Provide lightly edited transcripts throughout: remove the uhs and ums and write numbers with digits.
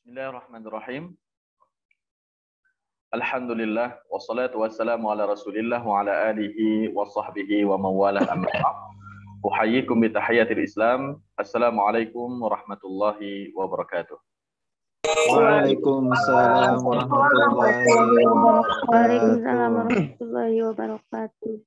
Bismillahirrahmanirrahim. Alhamdulillah wassalatu wassalamu ala Rasulillah wa ala alihi wa sahbihi wa mawalah amma ba'd. Uhayyikum bi tahiyatil Islam. Assalamualaikum warahmatullahi wabarakatuh. Waalaikumsalam warahmatullahi wabarakatuh. Waalaikumsalam warahmatullahi wabarakatuh.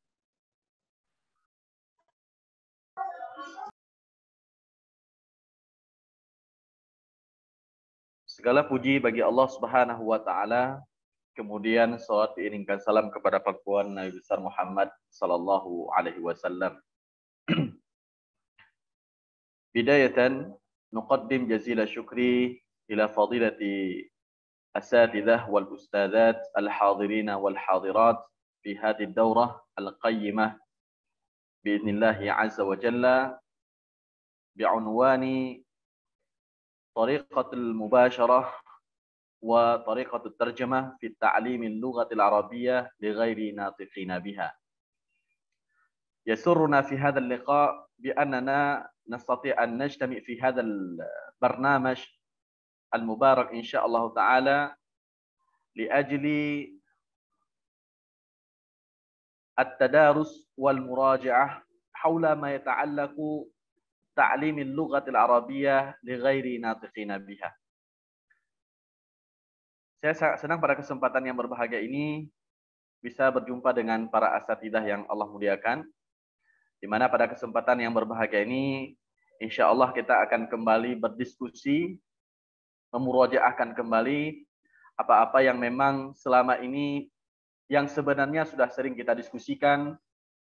Segala puji bagi Allah Subhanahu wa taala. Kemudian salawat diiringkan salam kepada pakuan Nabi besar Muhammad sallallahu alaihi wasallam. Bidayatan nuqaddim jazila syukri ila fadilati asatidzah wal ustadzat al hadirina wal hadirat fi hadhihi ad-daurah al qayyimah biidznillah azza wa jalla bi'unwani tariqatul mubasharah wa tariqatut tarjamah fi ta'limil lughatil arabiyyah li ghairi natiqina biha. Yasurruna fi hadzal liqa' bi annana nastati' an najtami' fi hadzal barnamaj al-mubarak insyaallah taala li ajli at-tadarus wal muraji'ah haula ma yata'allaqu ta'limil lughatil arabiyyah li ghairi natiqina biha. Saya sangat senang pada kesempatan yang berbahagia ini bisa berjumpa dengan para asatidzah yang Allah muliakan, di mana pada kesempatan yang berbahagia ini insya Allah kita akan kembali berdiskusi, memurajaahkan kembali apa-apa yang memang selama ini yang sebenarnya sudah sering kita diskusikan,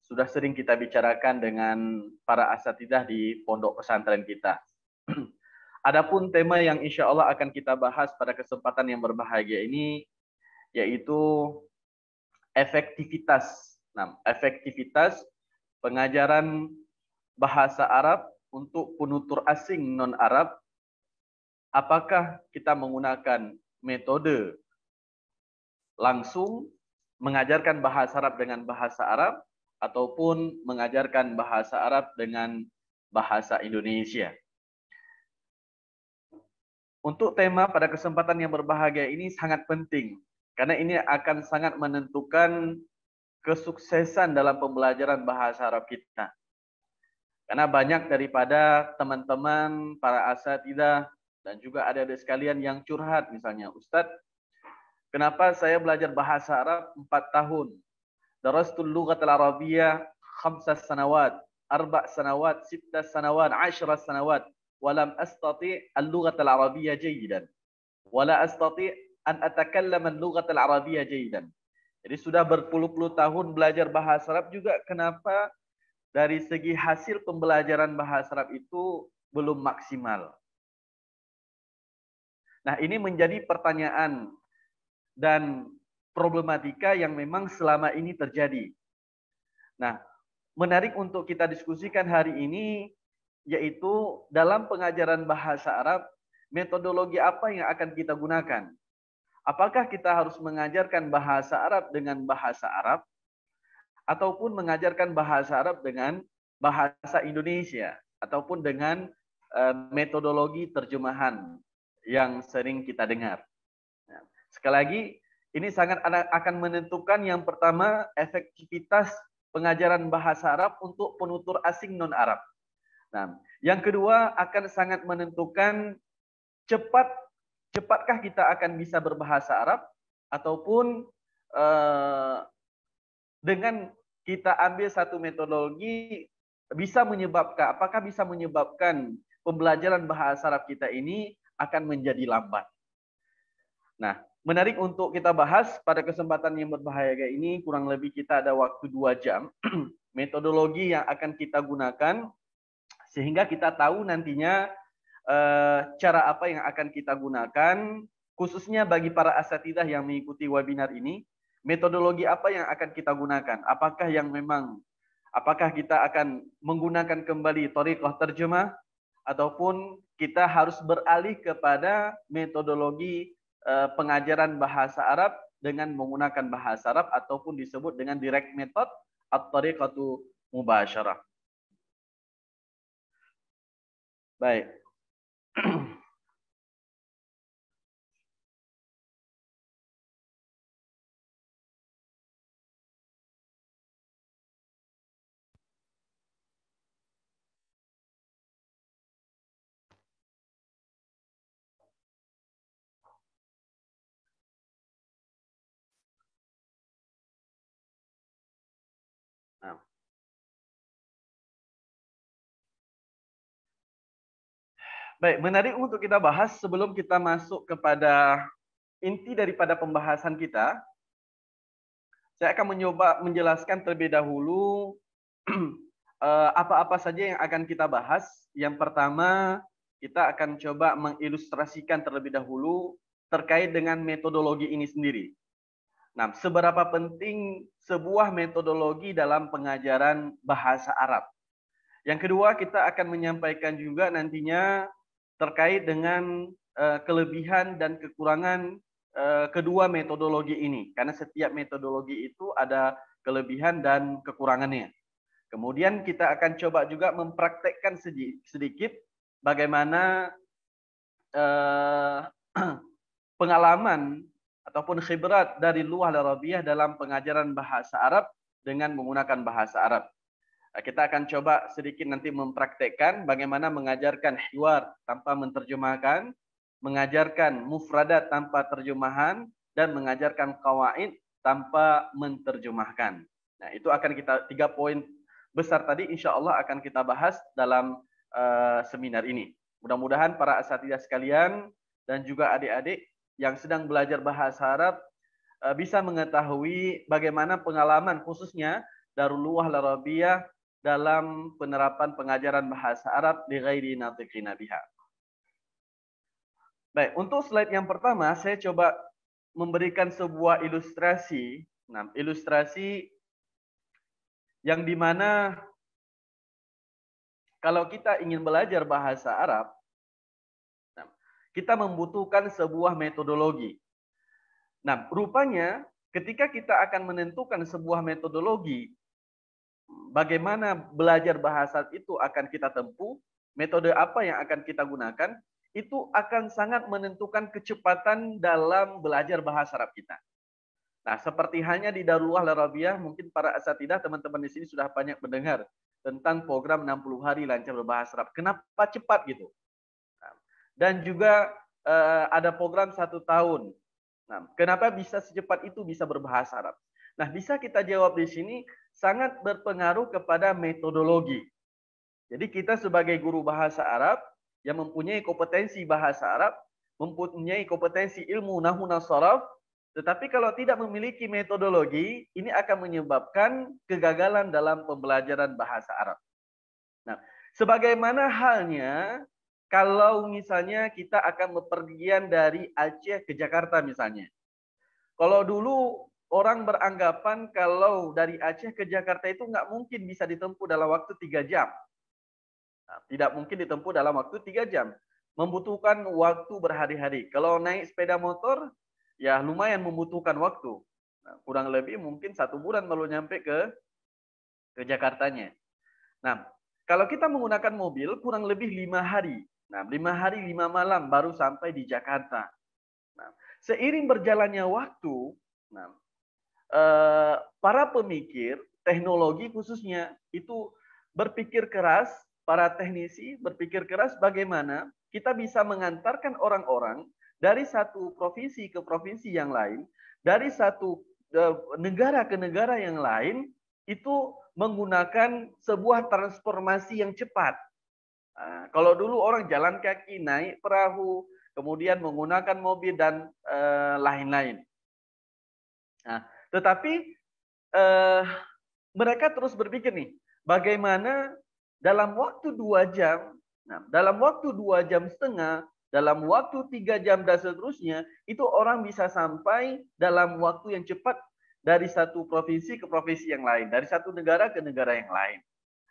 sudah sering kita bicarakan dengan para asatidzah di pondok pesantren kita. Adapun tema yang insya Allah akan kita bahas pada kesempatan yang berbahagia ini yaitu efektivitas. Nah, efektivitas pengajaran bahasa Arab untuk penutur asing non-Arab. Apakah kita menggunakan metode langsung mengajarkan bahasa Arab dengan bahasa Arab ataupun mengajarkan bahasa Arab dengan bahasa Indonesia? Untuk tema pada kesempatan yang berbahagia ini sangat penting, karena ini akan sangat menentukan kesuksesan dalam pembelajaran bahasa Arab kita. Karena banyak daripada teman-teman, para asatidzah, dan juga adik-adik sekalian yang curhat, misalnya, Ustadz, kenapa saya belajar bahasa Arab 4 tahun? Darastul lughatal arabiyyah 5 sanawat, 4 sanawat, 6 sanawat, 10 sanawat. Walam astati' al-lughatal arabiyyah jayyidan. Wala astati' an atakallam al-lughatal arabiyyah jayyidan. Jadi sudah berpuluh-puluh tahun belajar bahasa Arab juga, kenapa dari segi hasil pembelajaran bahasa Arab itu belum maksimal? Nah, ini menjadi pertanyaan dan problematika yang memang selama ini terjadi. Nah, menarik untuk kita diskusikan hari ini yaitu dalam pengajaran bahasa Arab, metodologi apa yang akan kita gunakan? Apakah kita harus mengajarkan bahasa Arab dengan bahasa Arab ataupun mengajarkan bahasa Arab dengan bahasa Indonesia ataupun dengan metodologi terjemahan yang sering kita dengar? Nah, sekali lagi, ini sangat akan menentukan yang pertama efektivitas pengajaran bahasa Arab untuk penutur asing non-Arab. Nah, yang kedua akan sangat menentukan cepatkah kita akan bisa berbahasa Arab ataupun dengan kita ambil satu metodologi apakah bisa menyebabkan pembelajaran bahasa Arab kita ini akan menjadi lambat. Nah, menarik untuk kita bahas pada kesempatan yang berbahagia ini, kurang lebih kita ada waktu 2 jam. Metodologi yang akan kita gunakan sehingga kita tahu nantinya cara apa yang akan kita gunakan, khususnya bagi para asatidzah yang mengikuti webinar ini, metodologi apa yang akan kita gunakan? Apakah kita akan menggunakan kembali thariqah terjemah ataupun kita harus beralih kepada metodologi pengajaran bahasa Arab dengan menggunakan bahasa Arab ataupun disebut dengan direct method at-tariqatu mubasyarah. Baik. Nah, baik, menarik untuk kita bahas sebelum kita masuk kepada inti daripada pembahasan kita. Saya akan mencoba menjelaskan terlebih dahulu apa-apa saja yang akan kita bahas. Yang pertama, kita akan coba mengilustrasikan terlebih dahulu terkait dengan metodologi ini sendiri. Nah, seberapa penting sebuah metodologi dalam pengajaran bahasa Arab. Yang kedua, kita akan menyampaikan juga nantinya terkait dengan kelebihan dan kekurangan kedua metodologi ini. Karena setiap metodologi itu ada kelebihan dan kekurangannya. Kemudian kita akan coba juga mempraktekkan sedikit bagaimana pengalaman ataupun khibrat dari Lughah Arabiyah dalam pengajaran bahasa Arab dengan menggunakan bahasa Arab. Kita akan coba sedikit nanti mempraktekkan bagaimana mengajarkan hiwar tanpa menterjemahkan, mengajarkan mufradat tanpa terjemahan, dan mengajarkan qawaid tanpa menterjemahkan. Nah, itu akan kita 3 poin besar tadi insya Allah akan kita bahas dalam seminar ini. Mudah-mudahan para asatidzah sekalian dan juga adik-adik yang sedang belajar bahasa Arab bisa mengetahui bagaimana pengalaman khususnya Darul Lughah Arabiyah dalam penerapan pengajaran bahasa Arab di ghairi natiqina biha. Baik, untuk slide yang pertama saya coba memberikan sebuah ilustrasi. Nah, ilustrasi yang dimana kalau kita ingin belajar bahasa Arab, kita membutuhkan sebuah metodologi. Nah, rupanya ketika kita akan menentukan sebuah metodologi, bagaimana belajar bahasa itu akan kita tempuh, metode apa yang akan kita gunakan, itu akan sangat menentukan kecepatan dalam belajar bahasa Arab kita. Nah, seperti halnya di Darul Lughah Arabiyah, mungkin para asatidzah teman-teman di sini sudah banyak mendengar tentang program 60 hari lancar berbahasa Arab. Kenapa cepat gitu? Dan juga ada program 1 tahun. Nah, kenapa bisa secepat itu bisa berbahasa Arab? Nah, bisa kita jawab di sini sangat berpengaruh kepada metodologi. Jadi kita sebagai guru bahasa Arab yang mempunyai kompetensi bahasa Arab, mempunyai kompetensi ilmu nahwu dan sharaf, tetapi kalau tidak memiliki metodologi, ini akan menyebabkan kegagalan dalam pembelajaran bahasa Arab. Nah, sebagaimana halnya kalau misalnya kita akan bepergian dari Aceh ke Jakarta misalnya. Kalau dulu orang beranggapan kalau dari Aceh ke Jakarta itu nggak mungkin bisa ditempuh dalam waktu 3 jam. Nah, tidak mungkin ditempuh dalam waktu 3 jam. Membutuhkan waktu berhari-hari. Kalau naik sepeda motor, ya lumayan membutuhkan waktu. Nah, kurang lebih mungkin 1 bulan baru nyampe ke Jakartanya. Nah, kalau kita menggunakan mobil, kurang lebih 5 hari. Nah, 5 hari 5 malam baru sampai di Jakarta. Nah, seiring berjalannya waktu, nah, para pemikir teknologi khususnya itu berpikir keras, para teknisi berpikir keras bagaimana kita bisa mengantarkan orang-orang dari satu provinsi ke provinsi yang lain, dari satu negara ke negara yang lain, itu menggunakan sebuah transformasi yang cepat. Nah, kalau dulu orang jalan kaki, naik perahu, kemudian menggunakan mobil dan lain-lain. Nah, tetapi mereka terus berpikir nih, bagaimana dalam waktu 2 jam, nah, dalam waktu 2,5 jam, dalam waktu 3 jam dan seterusnya, itu orang bisa sampai dalam waktu yang cepat dari satu provinsi ke provinsi yang lain, dari satu negara ke negara yang lain.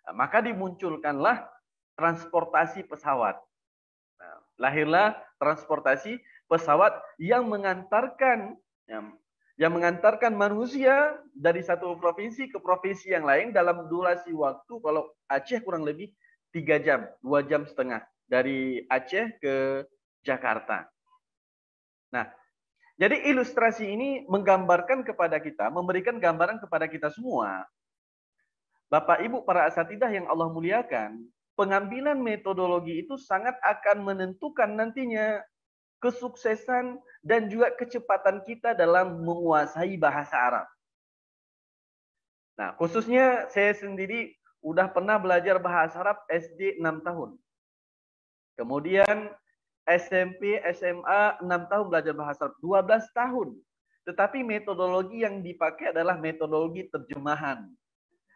Nah, maka dimunculkanlah transportasi pesawat. Nah, lahirlah transportasi pesawat yang mengantarkan manusia dari satu provinsi ke provinsi yang lain dalam durasi waktu, kalau Aceh kurang lebih 3 jam, 2,5 jam dari Aceh ke Jakarta. Nah, jadi ilustrasi ini menggambarkan kepada kita, memberikan gambaran kepada kita semua, Bapak Ibu para asatidzah yang Allah muliakan, pengambilan metodologi itu sangat akan menentukan nantinya kesuksesan dan juga kecepatan kita dalam menguasai bahasa Arab. Nah, khususnya saya sendiri udah pernah belajar bahasa Arab SD 6 tahun. Kemudian SMP, SMA 6 tahun belajar bahasa Arab, 12 tahun. Tetapi metodologi yang dipakai adalah metodologi terjemahan.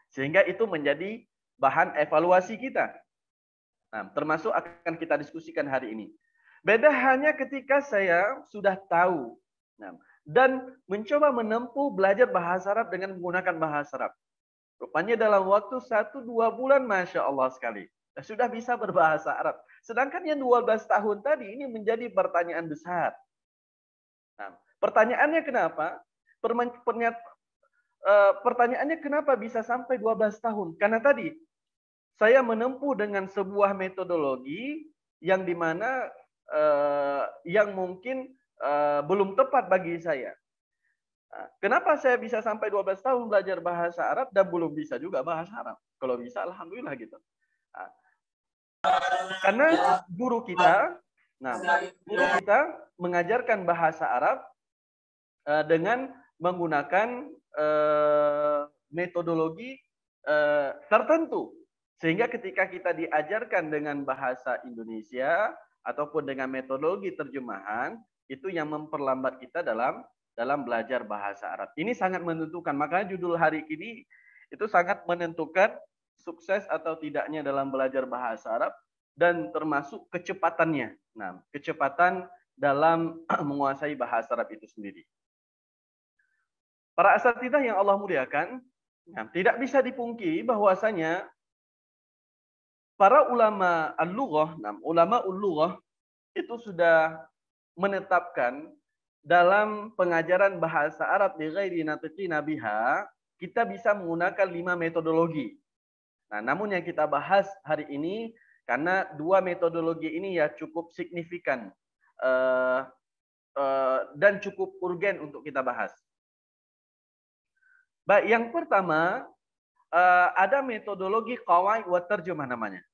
Sehingga itu menjadi bahan evaluasi kita. Nah, termasuk akan kita diskusikan hari ini. Beda hanya ketika saya sudah tahu dan mencoba menempuh belajar bahasa Arab dengan menggunakan bahasa Arab. Rupanya dalam waktu 1-2 bulan, Masya Allah sekali, sudah bisa berbahasa Arab. Sedangkan yang 12 tahun tadi ini menjadi pertanyaan besar. Nah, pertanyaannya kenapa? Pertanyaannya kenapa bisa sampai 12 tahun? Karena tadi saya menempuh dengan sebuah metodologi yang dimana yang mungkin belum tepat bagi saya. Kenapa saya bisa sampai 12 tahun belajar bahasa Arab dan belum bisa juga bahasa Arab? Kalau bisa, alhamdulillah gitu. Karena guru kita mengajarkan bahasa Arab dengan menggunakan metodologi tertentu. Sehingga ketika kita diajarkan dengan bahasa Indonesia ataupun dengan metodologi terjemahan, itu yang memperlambat kita dalam belajar bahasa Arab. Ini sangat menentukan. Makanya judul hari ini itu sangat menentukan sukses atau tidaknya dalam belajar bahasa Arab dan termasuk kecepatannya. Nah, kecepatan dalam menguasai bahasa Arab itu sendiri. Para asatidzah yang Allah muliakan, tidak bisa dipungkiri bahwasanya para ulama al-lughah, ulama ul-lughah itu sudah menetapkan dalam pengajaran bahasa Arab di ghairi natiqina biha, kita bisa menggunakan 5 metodologi. Nah, namun yang kita bahas hari ini, karena 2 metodologi ini ya cukup signifikan dan cukup urgen untuk kita bahas. Baik, yang pertama ada metodologi qawaid wa tarjumah namanya.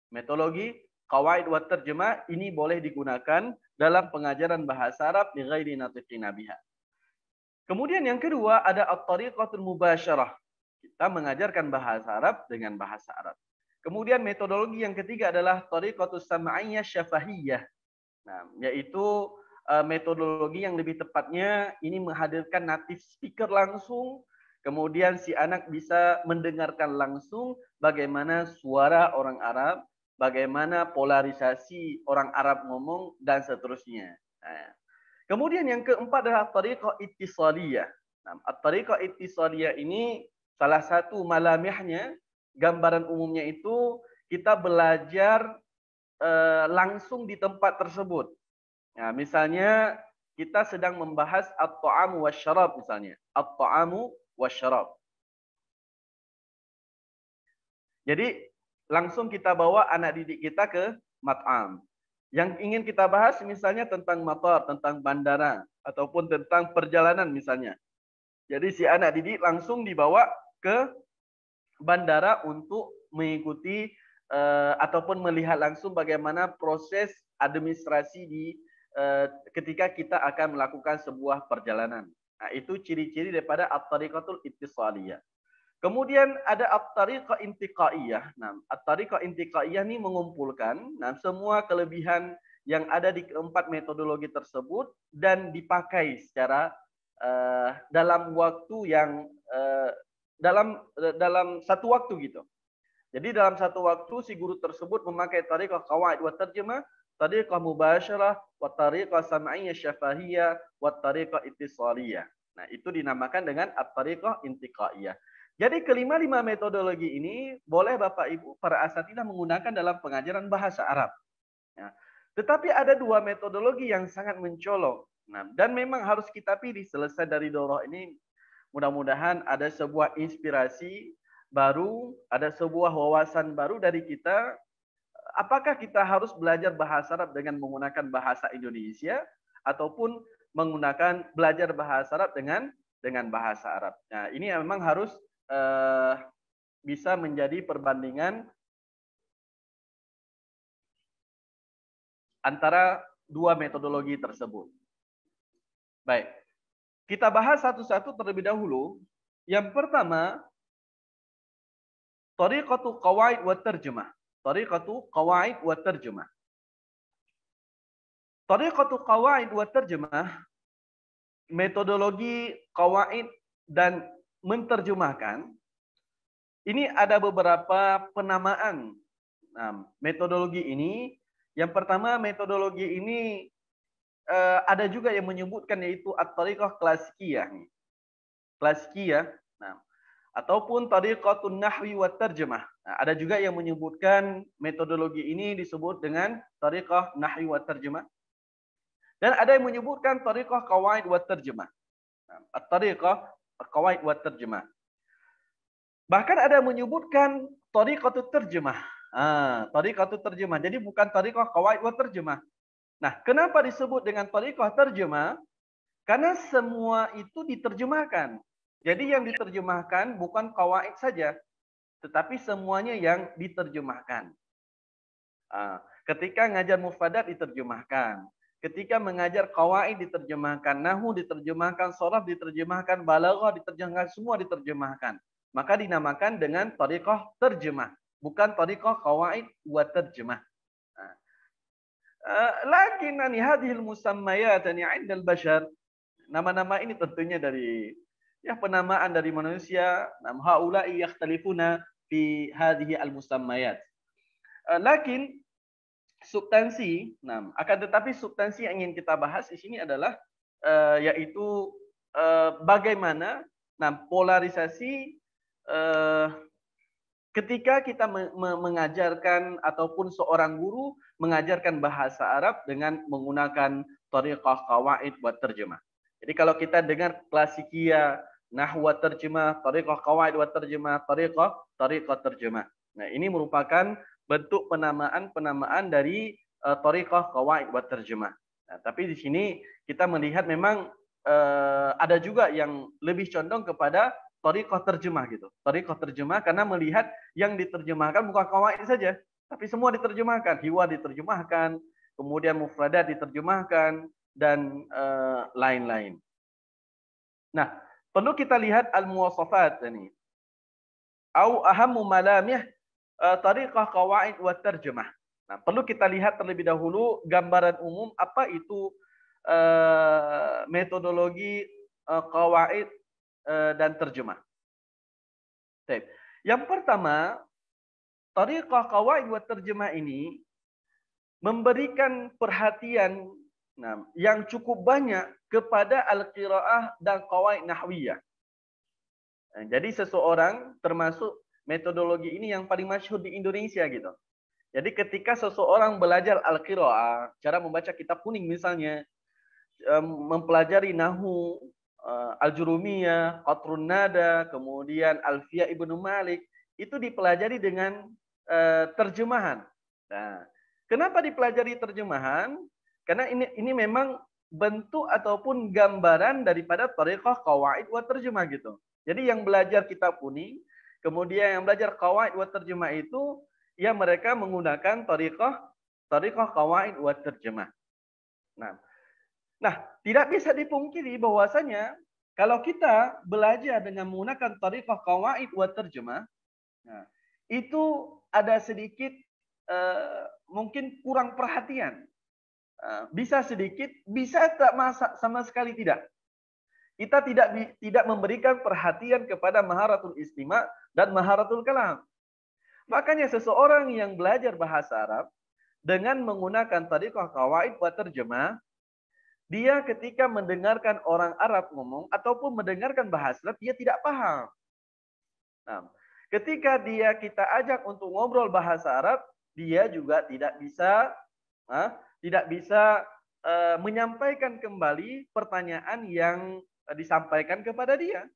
Metodologi qawaid wa tarjumah ini boleh digunakan dalam pengajaran bahasa Arab di ghairi natiqina biha. Kemudian yang kedua ada at-tariqatul mubasyarah. Kita mengajarkan bahasa Arab dengan bahasa Arab. Kemudian metodologi yang ketiga adalah tariqatus sam'iyyah syafahiyah. Nah, yaitu metodologi yang lebih tepatnya ini menghadirkan native speaker langsung. Kemudian si anak bisa mendengarkan langsung bagaimana suara orang Arab, bagaimana polarisasi orang Arab ngomong, dan seterusnya. Nah, kemudian yang keempat adalah tariqah ittisaliyah. Nah, tariqah ittisaliyah ini salah satu malamihnya, gambaran umumnya itu kita belajar langsung di tempat tersebut. Nah, misalnya kita sedang membahas at-ta'amu wasyarab misalnya. At-ta'amu wasyarab. Jadi langsung kita bawa anak didik kita ke mat'am. Yang ingin kita bahas misalnya tentang matar, tentang bandara, ataupun tentang perjalanan misalnya. Jadi si anak didik langsung dibawa ke bandara untuk mengikuti ataupun melihat langsung bagaimana proses administrasi di ketika kita akan melakukan sebuah perjalanan. Nah, itu ciri-ciri daripada at-tariqatul ittisaliyah. Kemudian ada at-tariqah intiqaiyah. Nah, at-tariqah intiqaiyah ini mengumpulkan semua kelebihan yang ada di keempat metodologi tersebut dan dipakai secara dalam waktu yang dalam satu waktu gitu. Jadi dalam satu waktu si guru tersebut memakai tariqah qawaid wa tarjumah, tariqah mubasyarah, wa tariqah sam'iyyah syafahiyah, wa tariqah ittisaliyah. Nah, itu dinamakan dengan at-tariqah intiqaiyah. Jadi kelima-lima metodologi ini boleh Bapak Ibu para asatidzah menggunakan dalam pengajaran bahasa Arab. Ya. Tetapi ada 2 metodologi yang sangat mencolok. Nah, dan memang harus kita pilih selesai dari daurah ini. Mudah-mudahan ada sebuah inspirasi baru, ada sebuah wawasan baru dari kita. Apakah kita harus belajar bahasa Arab dengan menggunakan bahasa Indonesia ataupun menggunakan belajar bahasa Arab dengan bahasa Arab. Nah, ini memang harus bisa menjadi perbandingan antara 2 metodologi tersebut. Baik. Kita bahas satu-satu terlebih dahulu. Yang pertama, Tariqatu qawaid wa tarjumah. Tariqatu qawaid wa tarjumah. Tariqatu qawaid wa tarjumah, metodologi qawaid dan menterjemahkan. Ini ada beberapa penamaan. Nah, metodologi ini, yang pertama metodologi ini ada juga yang menyebutkan yaitu at-tariqah klasikiyah. Klasikiyah. Nah, ataupun tariqatun nahwi wa tarjemah. Nah, ada juga yang menyebutkan metodologi ini disebut dengan tariqah nahwi wa tarjemah. Dan ada yang menyebutkan tariqah qawaid wa tarjemah. Nah, at-tariqah qawaid wa tarjemah. Bahkan ada yang menyebutkan tariqatut terjemah. Tariqatut terjemah. Jadi bukan tariqah qawaid wa tarjemah. Nah, kenapa disebut dengan tariqah terjemah? Karena semua itu diterjemahkan. Jadi yang diterjemahkan bukan qawaid saja, tetapi semuanya yang diterjemahkan. Ketika ngajar mufradat diterjemahkan. Ketika mengajar qawaid diterjemahkan, nahwu diterjemahkan, sharaf diterjemahkan, balaghah diterjemahkan, semua diterjemahkan. Maka dinamakan dengan tariqah terjemah, bukan tariqah qawaid wa tarjemah. Lakinnani hadhil musammayat 'inda al-bashar, nama-nama ini tentunya dari penamaan dari manusia. Nam haula'i yakhtalifuna fi hadhihi al-musammayat. Lakin substansi, akan tetapi substansi yang ingin kita bahas di sini adalah yaitu bagaimana polarisasi ketika kita mengajarkan ataupun seorang guru mengajarkan bahasa Arab dengan menggunakan tariqah qawaid wa tarjemah. Jadi kalau kita dengar klasikiyah, nahwu wa tarjemah, tariqah qawaid wa tarjemah, tariqah tarjemah. Nah, ini merupakan bentuk penamaan dari tariqah qawaid wa tarjemah. Nah, tapi di sini kita melihat memang ada juga yang lebih condong kepada tariqah terjemah gitu. Tariqah terjemah karena melihat yang diterjemahkan bukan qawaid saja, tapi semua diterjemahkan. Hiwar diterjemahkan, kemudian mufradat diterjemahkan, dan lain-lain. Nah, perlu kita lihat al-muwasafat ini. Au ahammu malamih tariqah qawaid wa tarjemah. Nah, perlu kita lihat terlebih dahulu gambaran umum apa itu metodologi qawaid dan terjemah. Yang pertama, tariqah qawaid wa tarjemah ini memberikan perhatian yang cukup banyak kepada al-qiraah dan qawaid nahwiyah. Jadi seseorang, termasuk metodologi ini yang paling masyhur di Indonesia gitu. Jadi ketika seseorang belajar al-qiraah, cara membaca kitab kuning misalnya, mempelajari nahwu, al-jurumiyah, qatrun nada, kemudian alfiyah Ibnu Malik, itu dipelajari dengan terjemahan. Nah, kenapa dipelajari terjemahan? Karena ini memang bentuk ataupun gambaran daripada tariqah qawaid wa tarjemah gitu. Jadi yang belajar kitab kuning, kemudian yang belajar qawaid wa tarjemah itu, ya mereka menggunakan tariqah qawaid wa tarjemah. Nah, tidak bisa dipungkiri bahwasanya kalau kita belajar dengan menggunakan tariqah qawaid wa tarjemah, itu ada sedikit mungkin kurang perhatian. Bisa sedikit, bisa tak sama sekali tidak. Kita tidak memberikan perhatian kepada maharatul istima' dan maharatul kalam. Makanya seseorang yang belajar bahasa Arab dengan menggunakan tariqah qawaid wa tarjemah, dia ketika mendengarkan orang Arab ngomong ataupun mendengarkan bahasa Arab, dia tidak paham. Nah, ketika kita ajak untuk ngobrol bahasa Arab, dia juga tidak bisa menyampaikan kembali pertanyaan yang disampaikan kepada dia.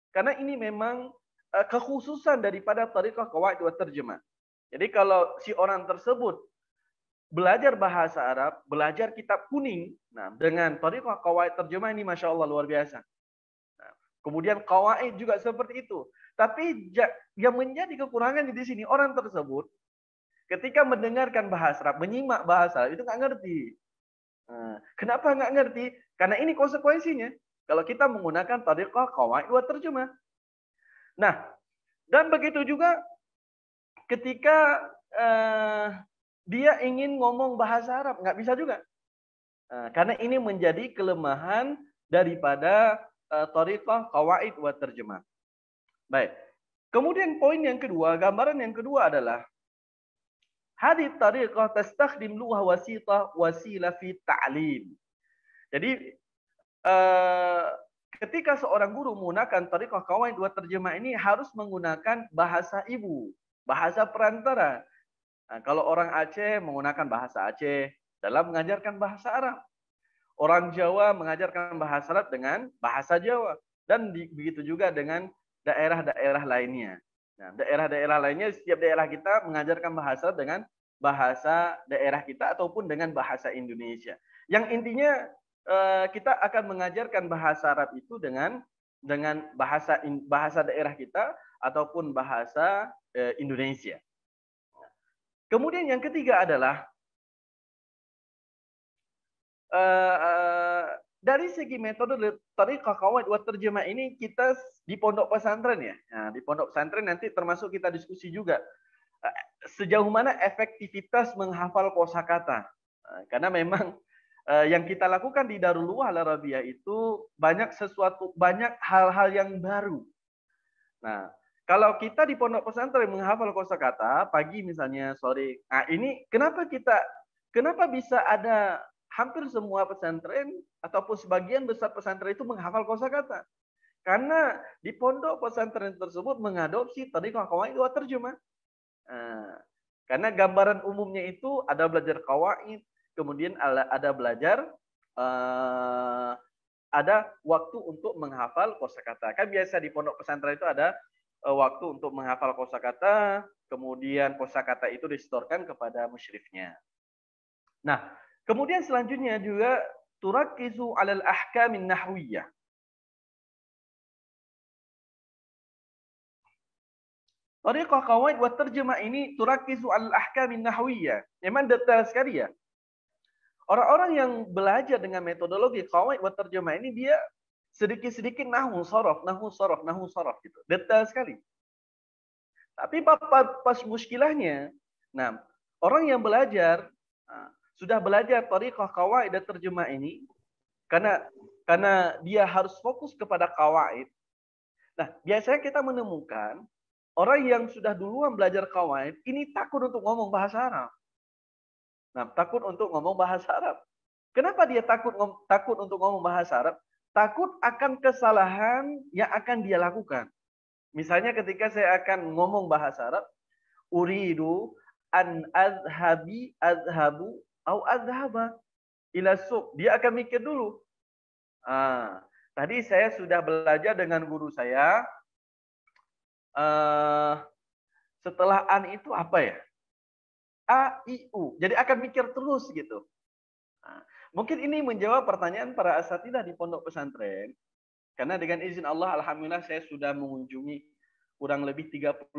Karena ini memang kekhususan daripada tariqah qawaid wa tarjemah. Jadi kalau si orang tersebut belajar bahasa Arab, belajar kitab kuning, dengan tariqah qawaid terjemah ini Masya Allah luar biasa. Kemudian qawaid juga seperti itu. Tapi yang menjadi kekurangan di sini, orang tersebut ketika mendengarkan bahasa Arab, menyimak bahasa Arab, itu nggak ngerti. Kenapa nggak ngerti? Karena ini konsekuensinya. Kalau kita menggunakan tariqah qawaid wa terjemah. Nah, dan begitu juga ketika dia ingin ngomong bahasa Arab, nggak bisa juga. Karena ini menjadi kelemahan daripada thariqah qawaid wa terjemah. Baik. Kemudian poin yang kedua, gambaran yang kedua adalah hadhihi tariqah tastakhdim lughah wasitah wasilah fi ta'lim. Jadi ketika seorang guru menggunakan tariqah qawaid wa terjemah ini harus menggunakan bahasa ibu, bahasa perantara. Nah, kalau orang Aceh menggunakan bahasa Aceh dalam mengajarkan bahasa Arab. Orang Jawa mengajarkan bahasa Arab dengan bahasa Jawa. Dan begitu juga dengan daerah-daerah lainnya. Nah, daerah-daerah lainnya, setiap daerah kita mengajarkan bahasa Arab dengan bahasa daerah kita ataupun dengan bahasa Indonesia. Yang intinya kita akan mengajarkan bahasa Arab itu dengan bahasa daerah kita ataupun bahasa Indonesia. Kemudian yang ketiga adalah dari segi metode tariqah qawaid wa terjemah ini kita di pondok pesantren ya. Nah, di pondok pesantren nanti termasuk kita diskusi juga sejauh mana efektivitas menghafal kosakata. Karena memang yang kita lakukan di Darul Lughah Al-Arabiyah itu banyak hal-hal yang baru. Nah, kalau kita di pondok pesantren menghafal kosakata pagi misalnya, sore. Nah, ini kenapa bisa ada hampir semua pesantren ataupun sebagian besar pesantren itu menghafal kosakata? Karena di pondok pesantren tersebut mengadopsi tariqah qawaid wa terjemah. Karena gambaran umumnya itu ada belajar qawaid, kemudian ada belajar ada waktu untuk menghafal kosakata. Kan biasa di pondok pesantren itu ada waktu untuk menghafal kosakata, kemudian kosakata itu disetorkan kepada musyrifnya. Nah, kemudian selanjutnya juga turakkizu 'alal ahkamin nahwiyah. Tariqah qawaid wa terjemah ini turakkizu 'alal ahkamin nahwiyah. Memang detail sekali ya. Orang-orang yang belajar dengan metodologi qawaid wa terjemah ini dia sedikit-sedikit nahwu sorof gitu. Detail sekali. Tapi pas muskilahnya, nah, orang yang belajar sudah belajar tariqah qawaid dan terjemah ini karena dia harus fokus kepada qawaid. Nah, biasanya kita menemukan orang yang sudah duluan belajar qawaid ini takut untuk ngomong bahasa Arab. Nah, takut untuk ngomong bahasa Arab. Kenapa dia takut untuk ngomong bahasa Arab? Takut akan kesalahan yang akan dia lakukan. Misalnya ketika saya akan ngomong bahasa Arab, uridu an azhabu au azhaba ila suq. Dia akan mikir dulu. Tadi saya sudah belajar dengan guru saya. Setelah an itu apa ya? A, I, U. Jadi akan mikir terus gitu. Mungkin ini menjawab pertanyaan para asatidzah di pondok pesantren. Karena dengan izin Allah, alhamdulillah saya sudah mengunjungi kurang lebih 36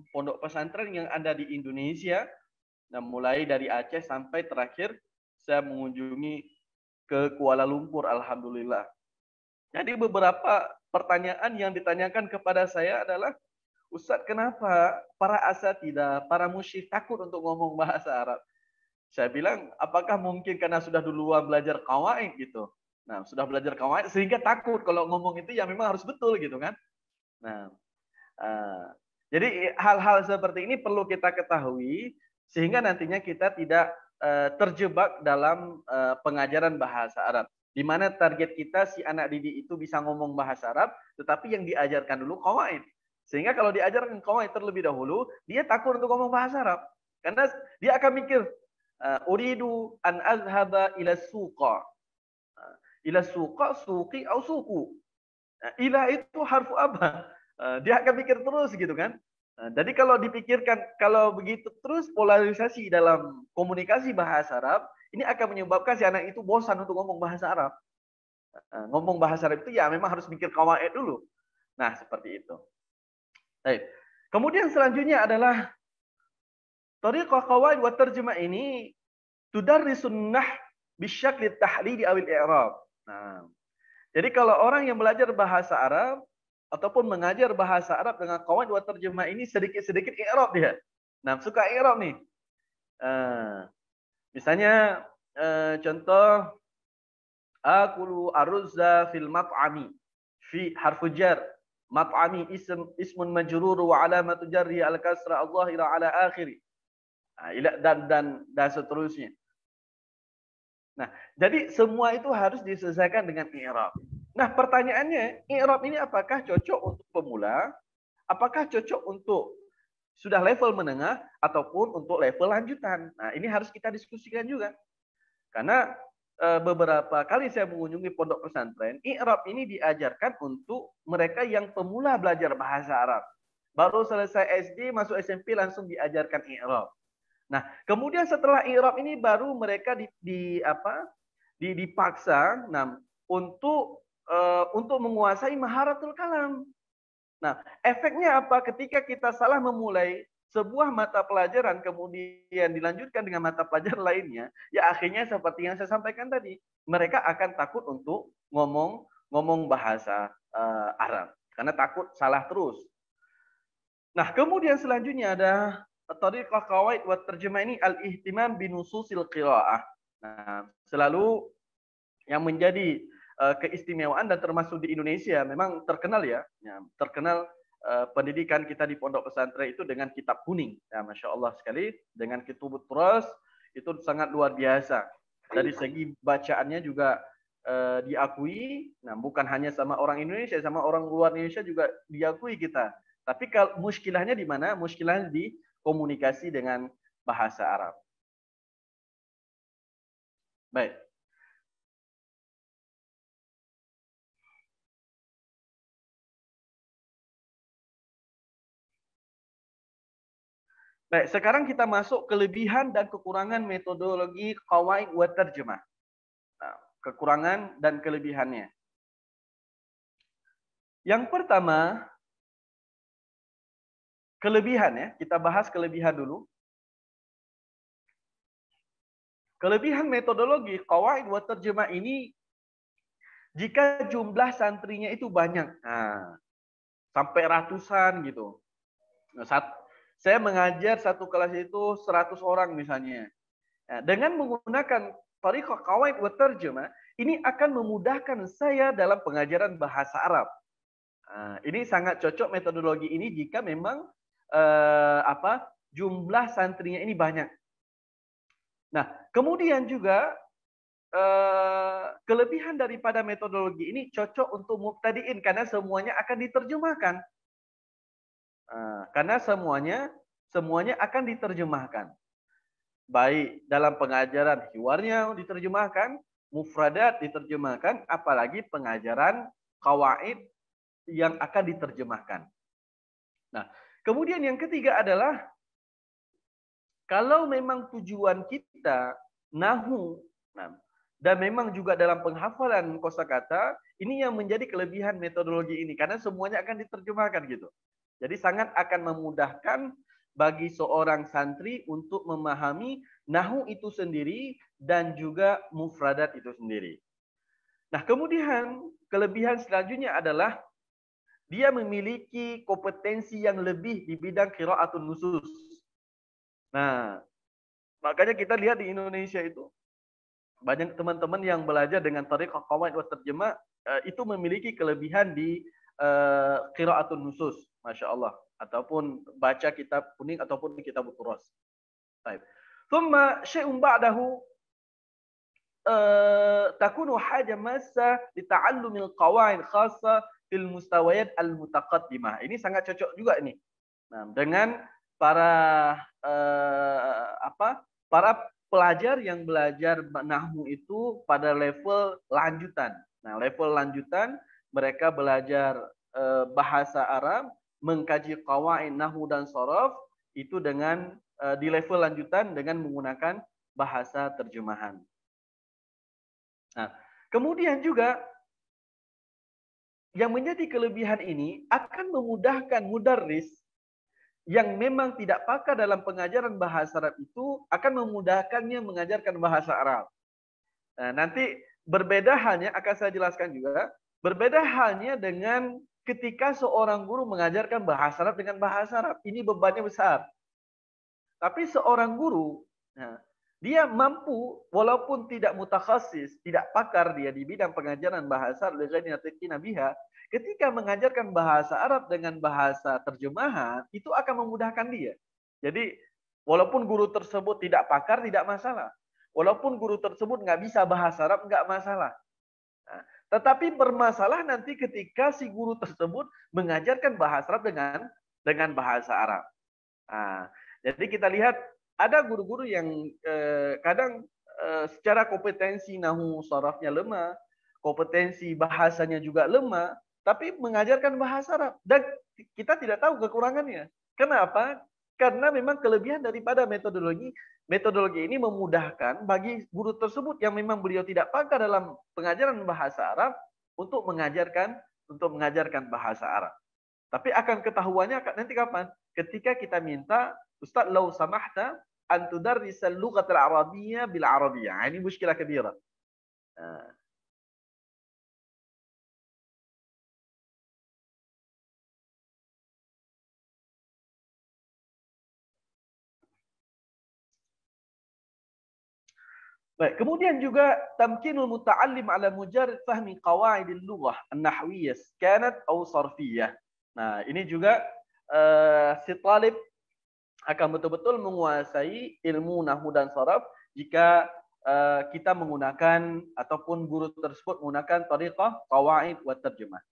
pondok pesantren yang ada di Indonesia. Nah, mulai dari Aceh sampai terakhir saya mengunjungi ke Kuala Lumpur, alhamdulillah. Jadi beberapa pertanyaan yang ditanyakan kepada saya adalah, Ustaz, kenapa para asatidzah, para musyrik takut untuk ngomong bahasa Arab? Saya bilang, apakah mungkin karena sudah duluan belajar qawaid gitu? Nah, sudah belajar qawaid sehingga takut kalau ngomong itu ya memang harus betul gitu kan? Nah, jadi hal-hal seperti ini perlu kita ketahui sehingga nantinya kita tidak terjebak dalam pengajaran bahasa Arab. Di mana target kita si anak didik itu bisa ngomong bahasa Arab, tetapi yang diajarkan dulu qawaid. Sehingga kalau diajarkan qawaid terlebih dahulu, dia takut untuk ngomong bahasa Arab. Karena dia akan mikir, uridu an azhaba ila suqa. Ila suqa, suqi, au suku. Ila itu harfu apa? Dia akan mikir terus gitu kan. Jadi kalau dipikirkan, kalau begitu terus polarisasi dalam komunikasi bahasa Arab, ini akan menyebabkan si anak itu bosan untuk ngomong bahasa Arab. Ngomong bahasa Arab itu ya memang harus mikir qawaid dulu. Nah, seperti itu. Baik. Kemudian selanjutnya adalah tariqah qawaid wa terjemah ini tudarrisun nah bisyakli tahlili awil i'rab. Nah, jadi kalau orang yang belajar bahasa Arab ataupun mengajar bahasa Arab dengan qawaid wa terjemah ini sedikit-sedikit i'rab dia. Nah, suka i'rab nih. Misalnya contoh akulu aruzza fil mat'ami fi harfu jar. Mat'ami ismun majrur wa alamatu jarri al kasra adh-dhahira ala akhiri. Nah, dan seterusnya. Nah, jadi semua itu harus diselesaikan dengan i'rab. Nah, pertanyaannya, i'rab ini apakah cocok untuk pemula? Apakah cocok untuk sudah level menengah ataupun untuk level lanjutan? Nah, ini harus kita diskusikan juga. Karena beberapa kali saya mengunjungi pondok pesantren, i'rab ini diajarkan untuk mereka yang pemula belajar bahasa Arab. Baru selesai SD, masuk SMP langsung diajarkan i'rab. Nah, kemudian setelah i'rab ini baru mereka dipaksa untuk menguasai maharatul kalam. Nah, efeknya apa? Ketika kita salah memulai sebuah mata pelajaran kemudian dilanjutkan dengan mata pelajaran lainnya, ya akhirnya seperti yang saya sampaikan tadi, mereka akan takut untuk ngomong bahasa Arab karena takut salah terus. Nah, kemudian selanjutnya ada tariqah qawaid wa terjemah ini al-ihtimam binususil qiraah. Nah, selalu yang menjadi keistimewaan dan termasuk di Indonesia memang terkenal ya terkenal pendidikan kita di pondok pesantren itu dengan kitab kuning. Ya, Masya Allah sekali dengan Kitubut Turas itu sangat luar biasa. Dari segi bacaannya juga diakui. Nah, bukan hanya sama orang Indonesia, sama orang luar Indonesia juga diakui kita. Tapi kalau muskilahnya di mana? Muskilahnya di komunikasi dengan bahasa Arab. Baik. Baik, sekarang kita masuk kelebihan dan kekurangan metodologi qawaid wa tarjemah. Nah, kekurangan dan kelebihannya. Yang pertama, kelebihan ya, kita bahas kelebihan dulu. Kelebihan metodologi qawaid wa tarjemah ini jika jumlah santrinya itu banyak. Nah, sampai ratusan gitu. Nah, saya mengajar satu kelas itu 100 orang misalnya. Nah, dengan menggunakan tariqah qawaid wa tarjemah, ini akan memudahkan saya dalam pengajaran bahasa Arab. Nah, ini sangat cocok metodologi ini jika memang jumlah santrinya ini banyak. Nah, kemudian juga kelebihan daripada metodologi ini cocok untuk mubtadiin karena semuanya akan diterjemahkan. Karena semuanya akan diterjemahkan. Baik dalam pengajaran hiwarnya diterjemahkan, mufradat diterjemahkan, apalagi pengajaran qawaid yang akan diterjemahkan. Nah, kemudian yang ketiga adalah kalau memang tujuan kita nahu, dan memang juga dalam penghafalan kosakata, ini yang menjadi kelebihan metodologi ini karena semuanya akan diterjemahkan gitu. Jadi sangat akan memudahkan bagi seorang santri untuk memahami nahu itu sendiri dan juga mufradat itu sendiri. Nah, kemudian kelebihan selanjutnya adalah dia memiliki kompetensi yang lebih di bidang qiraatun nusus. Nah, makanya kita lihat di Indonesia itu banyak teman-teman yang belajar dengan tariqah qawaid wa tarjemah itu memiliki kelebihan di qiraatun nusus, Masya Allah, ataupun baca kitab kuning ataupun kitab turas. Baik. Thumma syai'un ba'dahu takunu haja massa li ta'allumil qawaid khassa fil mustawayat al mutaqaddimah. Ini sangat cocok juga ini. Nah, dengan para para pelajar yang belajar nahwu itu pada level lanjutan. Nah, level lanjutan mereka belajar bahasa Arab, mengkaji qawaid nahwu dan shorof itu dengan di level lanjutan dengan menggunakan bahasa terjemahan. Nah, kemudian juga yang menjadi kelebihan ini akan memudahkan mudarris yang memang tidak pakar dalam pengajaran bahasa Arab itu akan memudahkannya mengajarkan bahasa Arab. Nah, nanti berbeda halnya akan saya jelaskan juga, berbeda halnya dengan ketika seorang guru mengajarkan bahasa Arab dengan bahasa Arab. Ini bebannya besar. Tapi seorang guru, nah, dia mampu walaupun tidak mutakhasis, tidak pakar dia di bidang pengajaran bahasa Arab biha, ketika mengajarkan bahasa Arab dengan bahasa terjemahan itu akan memudahkan dia. Jadi walaupun guru tersebut tidak pakar tidak masalah. Walaupun guru tersebut nggak bisa bahasa Arab nggak masalah. Nah, tetapi bermasalah nanti ketika si guru tersebut mengajarkan bahasa Arab dengan bahasa Arab. Nah, jadi kita lihat ada guru-guru yang kadang secara kompetensi nahu sarafnya lemah, kompetensi bahasanya juga lemah, tapi mengajarkan bahasa Arab dan kita tidak tahu kekurangannya. Kenapa? Karena memang kelebihan daripada metodologi ini memudahkan bagi guru tersebut yang memang beliau tidak pakar dalam pengajaran bahasa Arab untuk mengajarkan bahasa Arab. Tapi akan ketahuannya nanti kapan? Ketika kita minta, Ustaz, lau samahta an tudarrisal lughatal arabiyyah bil arabiyyah. Ini muskilah kabira. Baik, kemudian juga tamkinul muta'allim ala mujarrad fahmi qawaidil lughah an-nahwiyyah kanat aw sarfiyyah. Nah, ini juga si talib akan betul-betul menguasai ilmu nahwu dan saraf jika kita menggunakan ataupun guru tersebut menggunakan tariqah qawaid wa tarjumah.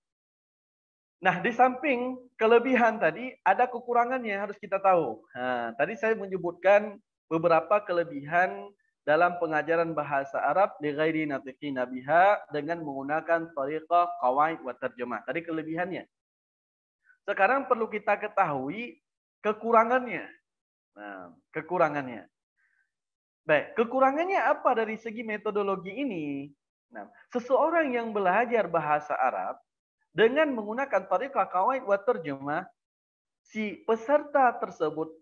Nah, di samping kelebihan tadi ada kekurangannya harus kita tahu. Nah, tadi saya menyebutkan beberapa kelebihan dalam pengajaran bahasa Arab li ghairi natiqina biha dengan menggunakan tariqah qawaid wa tarjumah. Tadi kelebihannya. Sekarang perlu kita ketahui kekurangannya. Nah, kekurangannya. Baik, kekurangannya apa dari segi metodologi ini? Nah, seseorang yang belajar bahasa Arab dengan menggunakan tariqah qawaid wa tarjumah, si peserta tersebut,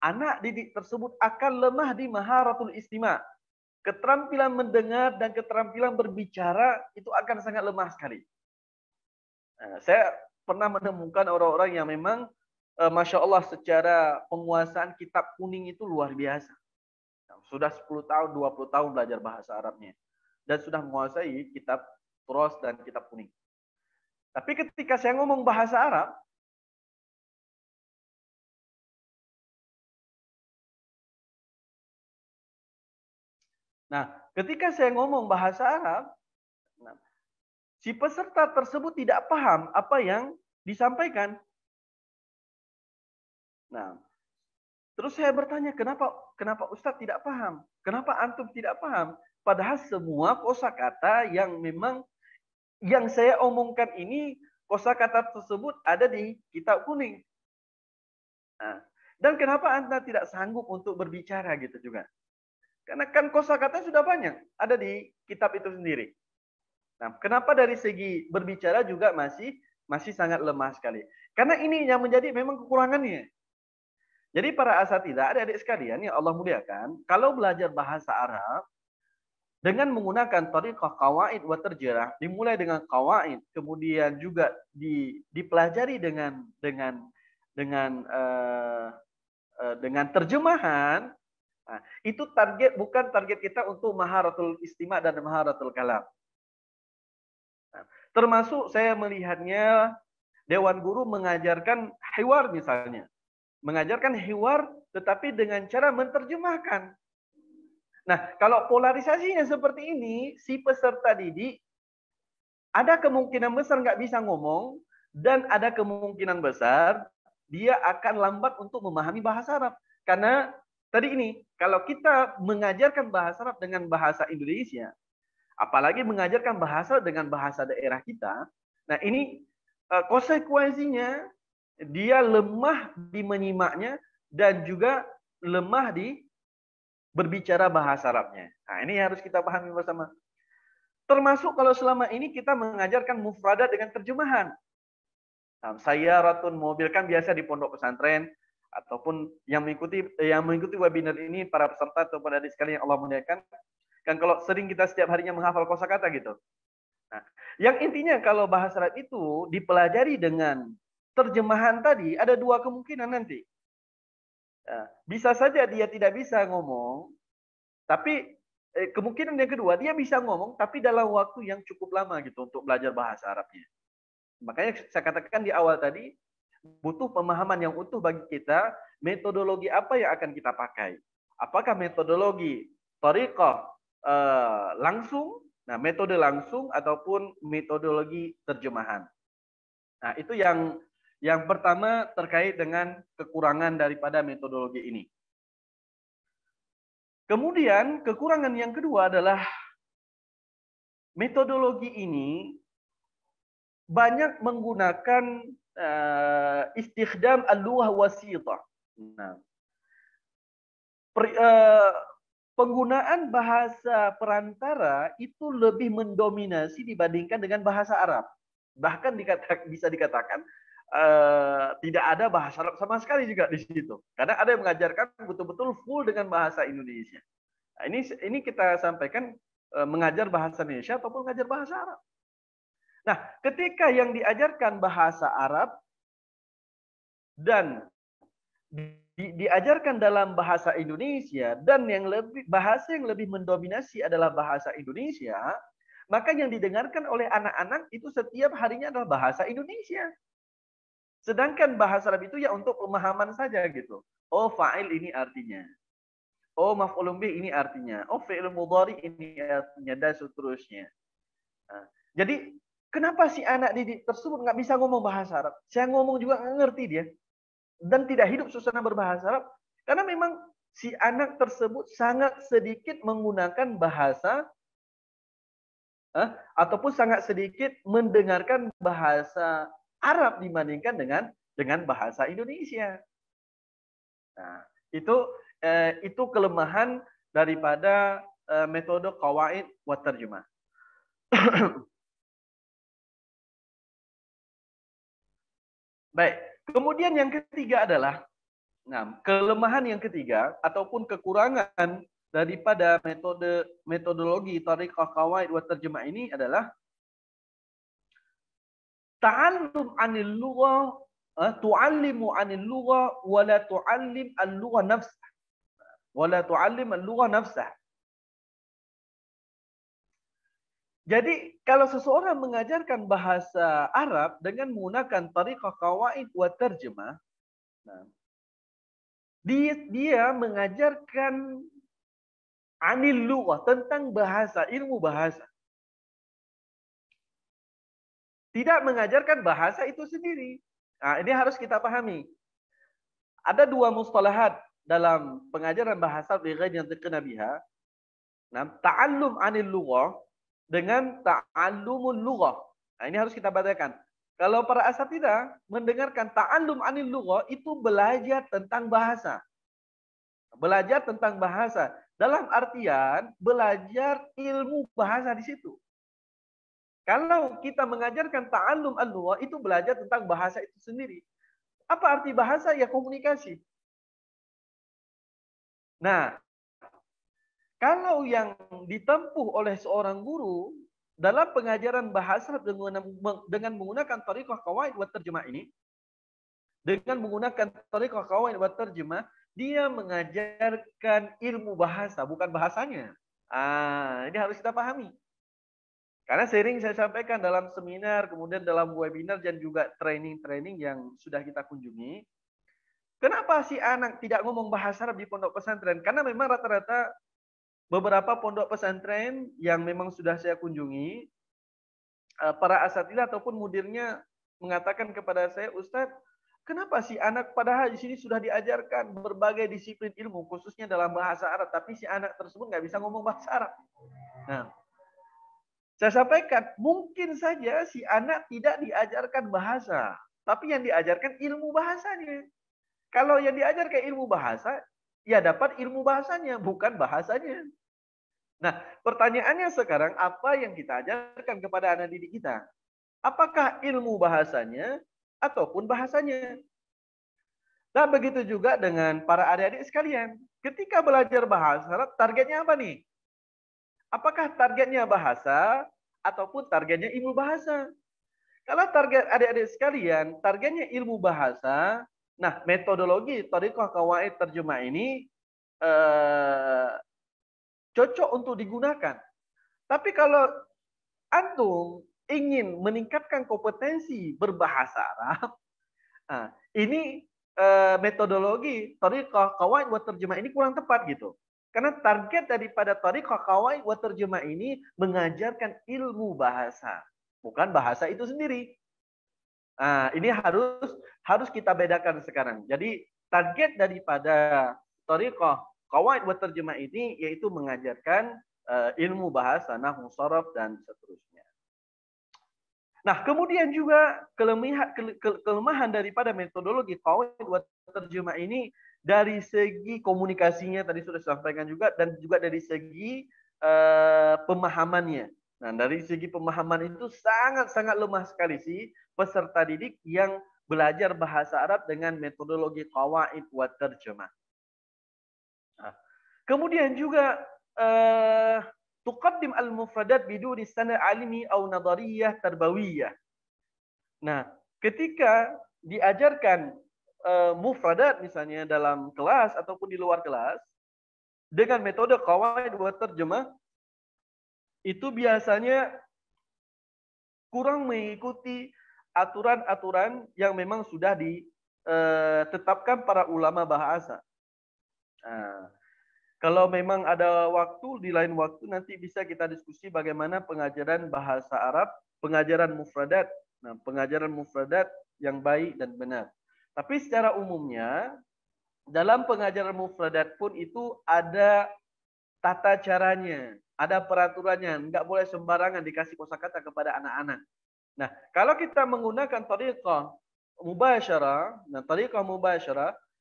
anak didik tersebut akan lemah di maharatul istima'. Keterampilan mendengar dan keterampilan berbicara itu akan sangat lemah sekali. Nah, saya pernah menemukan orang-orang yang memang Masya Allah secara penguasaan kitab kuning itu luar biasa. Sudah 10 tahun, 20 tahun belajar bahasa Arabnya. Dan sudah menguasai kitab Turas dan kitab kuning. Tapi ketika saya ngomong bahasa Arab, nah, ketika saya ngomong bahasa Arab, si peserta tersebut tidak paham apa yang disampaikan. Nah, terus saya bertanya, kenapa Ustadz tidak paham? Kenapa antum tidak paham? Padahal semua kosakata yang memang yang saya omongkan ini, kosakata tersebut ada di kitab kuning. Nah, dan kenapa Anda tidak sanggup untuk berbicara gitu juga? Karena kan kosakata sudah banyak, ada di kitab itu sendiri. Nah, kenapa dari segi berbicara juga masih sangat lemah sekali? Karena ini yang menjadi memang kekurangannya. Jadi para asatidzah, adik-adik sekalian yang Allah muliakan, kalau belajar bahasa Arab dengan menggunakan tariqah qawaid wa tarjirah, dimulai dengan qawaid, kemudian juga dipelajari dengan terjemahan. Nah, itu bukan target kita untuk maharatul istima' dan maharatul kalam. Nah, termasuk saya melihatnya Dewan Guru mengajarkan hiwar misalnya. Mengajarkan hiwar tetapi dengan cara menerjemahkan. Nah, kalau polarisasinya seperti ini, si peserta didik ada kemungkinan besar nggak bisa ngomong dan ada kemungkinan besar dia akan lambat untuk memahami bahasa Arab. Karena tadi ini, kalau kita mengajarkan bahasa Arab dengan bahasa Indonesia, apalagi mengajarkan bahasa dengan bahasa daerah kita, nah ini konsekuensinya dia lemah di menyimaknya dan juga lemah di berbicara bahasa Arabnya. Nah, ini harus kita pahami bersama. Termasuk kalau selama ini kita mengajarkan mufradat dengan terjemahan. Nah, sayyaratun mobil kan biasa di pondok pesantren ataupun yang mengikuti webinar ini para peserta atau pada adik sekalian yang Allah muliakan, kan kalau sering kita setiap harinya menghafal kosakata gitu. Nah, yang intinya kalau bahasa Arab itu dipelajari dengan terjemahan tadi ada dua kemungkinan nanti. Bisa saja dia tidak bisa ngomong, tapi kemungkinan yang kedua dia bisa ngomong, tapi dalam waktu yang cukup lama gitu untuk belajar bahasa Arabnya. Makanya saya katakan di awal tadi, butuh pemahaman yang utuh bagi kita, metodologi apa yang akan kita pakai. Apakah metodologi thariqah langsung, nah metode langsung ataupun metodologi terjemahan. Nah, itu yang pertama terkait dengan kekurangan daripada metodologi ini. Kemudian kekurangan yang kedua adalah metodologi ini banyak menggunakan istikhdam al-lughah wasithah. Nah, penggunaan bahasa perantara itu lebih mendominasi dibandingkan dengan bahasa Arab. Bahkan bisa dikatakan tidak ada bahasa Arab sama sekali juga di situ. Karena ada yang mengajarkan betul-betul full dengan bahasa Indonesia. Nah, ini kita sampaikan mengajar bahasa Indonesia ataupun mengajar bahasa Arab. Nah, ketika yang diajarkan bahasa Arab dan diajarkan dalam bahasa Indonesia dan bahasa yang lebih mendominasi adalah bahasa Indonesia, maka yang didengarkan oleh anak-anak itu setiap harinya adalah bahasa Indonesia. Sedangkan bahasa Arab itu ya untuk pemahaman saja gitu. Oh, fa'il ini artinya. Oh, maf'ulun bih ini artinya. Oh, fi'il mudhari ini artinya dan seterusnya. Nah, jadi kenapa si anak didik tersebut nggak bisa ngomong bahasa Arab? Saya ngomong juga nggak ngerti dia. Dan tidak hidup suasana berbahasa Arab. Karena memang si anak tersebut sangat sedikit menggunakan bahasa ataupun sangat sedikit mendengarkan bahasa Arab dibandingkan dengan bahasa Indonesia. Nah, itu kelemahan daripada metode qawaid wa tarjumah. Baik, kemudian yang ketiga adalah kelemahan yang ketiga ataupun kekurangan daripada metodologi thariqah qawaid wa tarjumah ini adalah ta'allum 'anil lughah, tu'allimu 'anil lughah wa la tu'allim al-lughah nafsah. Wa la tu'allim al-lughah nafsah. Jadi kalau seseorang mengajarkan bahasa Arab dengan menggunakan thariqah qawaid wa tarjumah, dia mengajarkan 'anil lughah, tentang bahasa, ilmu bahasa. Tidak mengajarkan bahasa itu sendiri. Nah, ini harus kita pahami. Ada dua mustalahat dalam pengajaran bahasa bi ghairi yantiqina biha. Ta'allum 'anil lughah dengan ta'allumul lughah. Nah, ini harus kita bedakan. Kalau para asatidzah mendengarkan ta'allum 'anil lughah itu belajar tentang bahasa. Belajar tentang bahasa dalam artian belajar ilmu bahasa di situ. Kalau kita mengajarkan ta'allum al-lughah itu belajar tentang bahasa itu sendiri. Apa arti bahasa? Ya komunikasi. Nah, kalau yang ditempuh oleh seorang guru dalam pengajaran bahasa dengan menggunakan thariqah qawaid wa tarjumah ini, dengan menggunakan thariqah qawaid wa tarjumah, dia mengajarkan ilmu bahasa, bukan bahasanya. Ini harus kita pahami. Karena sering saya sampaikan dalam seminar, kemudian dalam webinar dan juga training-training yang sudah kita kunjungi. Kenapa si anak tidak ngomong bahasa Arab di pondok pesantren? Karena memang rata-rata beberapa pondok pesantren yang memang sudah saya kunjungi, para asatidzah ataupun mudirnya mengatakan kepada saya, Ustadz, kenapa si anak padahal di sini sudah diajarkan berbagai disiplin ilmu, khususnya dalam bahasa Arab, tapi si anak tersebut nggak bisa ngomong bahasa Arab. Nah, saya sampaikan, mungkin saja si anak tidak diajarkan bahasa, tapi yang diajarkan ilmu bahasanya. Kalau yang diajarkan ilmu bahasa, ya dapat ilmu bahasanya, bukan bahasanya. Nah, pertanyaannya sekarang, apa yang kita ajarkan kepada anak didik kita? Apakah ilmu bahasanya ataupun bahasanya? Nah, begitu juga dengan para adik-adik sekalian. Ketika belajar bahasa Arab, targetnya apa nih? Apakah targetnya bahasa ataupun targetnya ilmu bahasa? Kalau target adik-adik sekalian, targetnya ilmu bahasa, Nah, metodologi Thariqah Qawaid Terjemah ini cocok untuk digunakan. Tapi kalau antum ingin meningkatkan kompetensi berbahasa Arab, nah, ini metodologi Thariqah Qawaid wa Terjemah ini kurang tepat gitu. Karena target daripada Thariqah Qawaid wa Terjemah ini mengajarkan ilmu bahasa, bukan bahasa itu sendiri. Nah, ini harus kita bedakan sekarang. Jadi target daripada Thariqah Qawaid wa Terjemah ini yaitu mengajarkan ilmu bahasa, nahwu, sharaf dan seterusnya. Nah, kemudian juga kelemahan daripada metodologi Qawaid wa Terjemah ini dari segi komunikasinya tadi sudah disampaikan juga, dan juga dari segi pemahamannya. Nah, dari segi pemahaman itu sangat-sangat lemah sekali sih peserta didik yang belajar bahasa Arab dengan metodologi Qawaid wa Terjemah. Nah, kemudian juga tuqaddim al-mufradat biduni sanad alimi atau nadariyah tarbawiyah. Nah, ketika diajarkan mufradat misalnya dalam kelas ataupun di luar kelas dengan metode Qawaid wa Terjemah, itu biasanya kurang mengikuti aturan-aturan yang memang sudah ditetapkan para ulama bahasa. Nah, kalau memang ada waktu, di lain waktu nanti bisa kita diskusi bagaimana pengajaran bahasa Arab, pengajaran mufradat. Nah, pengajaran mufradat yang baik dan benar. Tapi secara umumnya, dalam pengajaran mufradat pun itu ada tata caranya, ada peraturannya. Nggak boleh sembarangan dikasih kosakata kepada anak-anak. Nah, kalau kita menggunakan tariqah mubasyarah,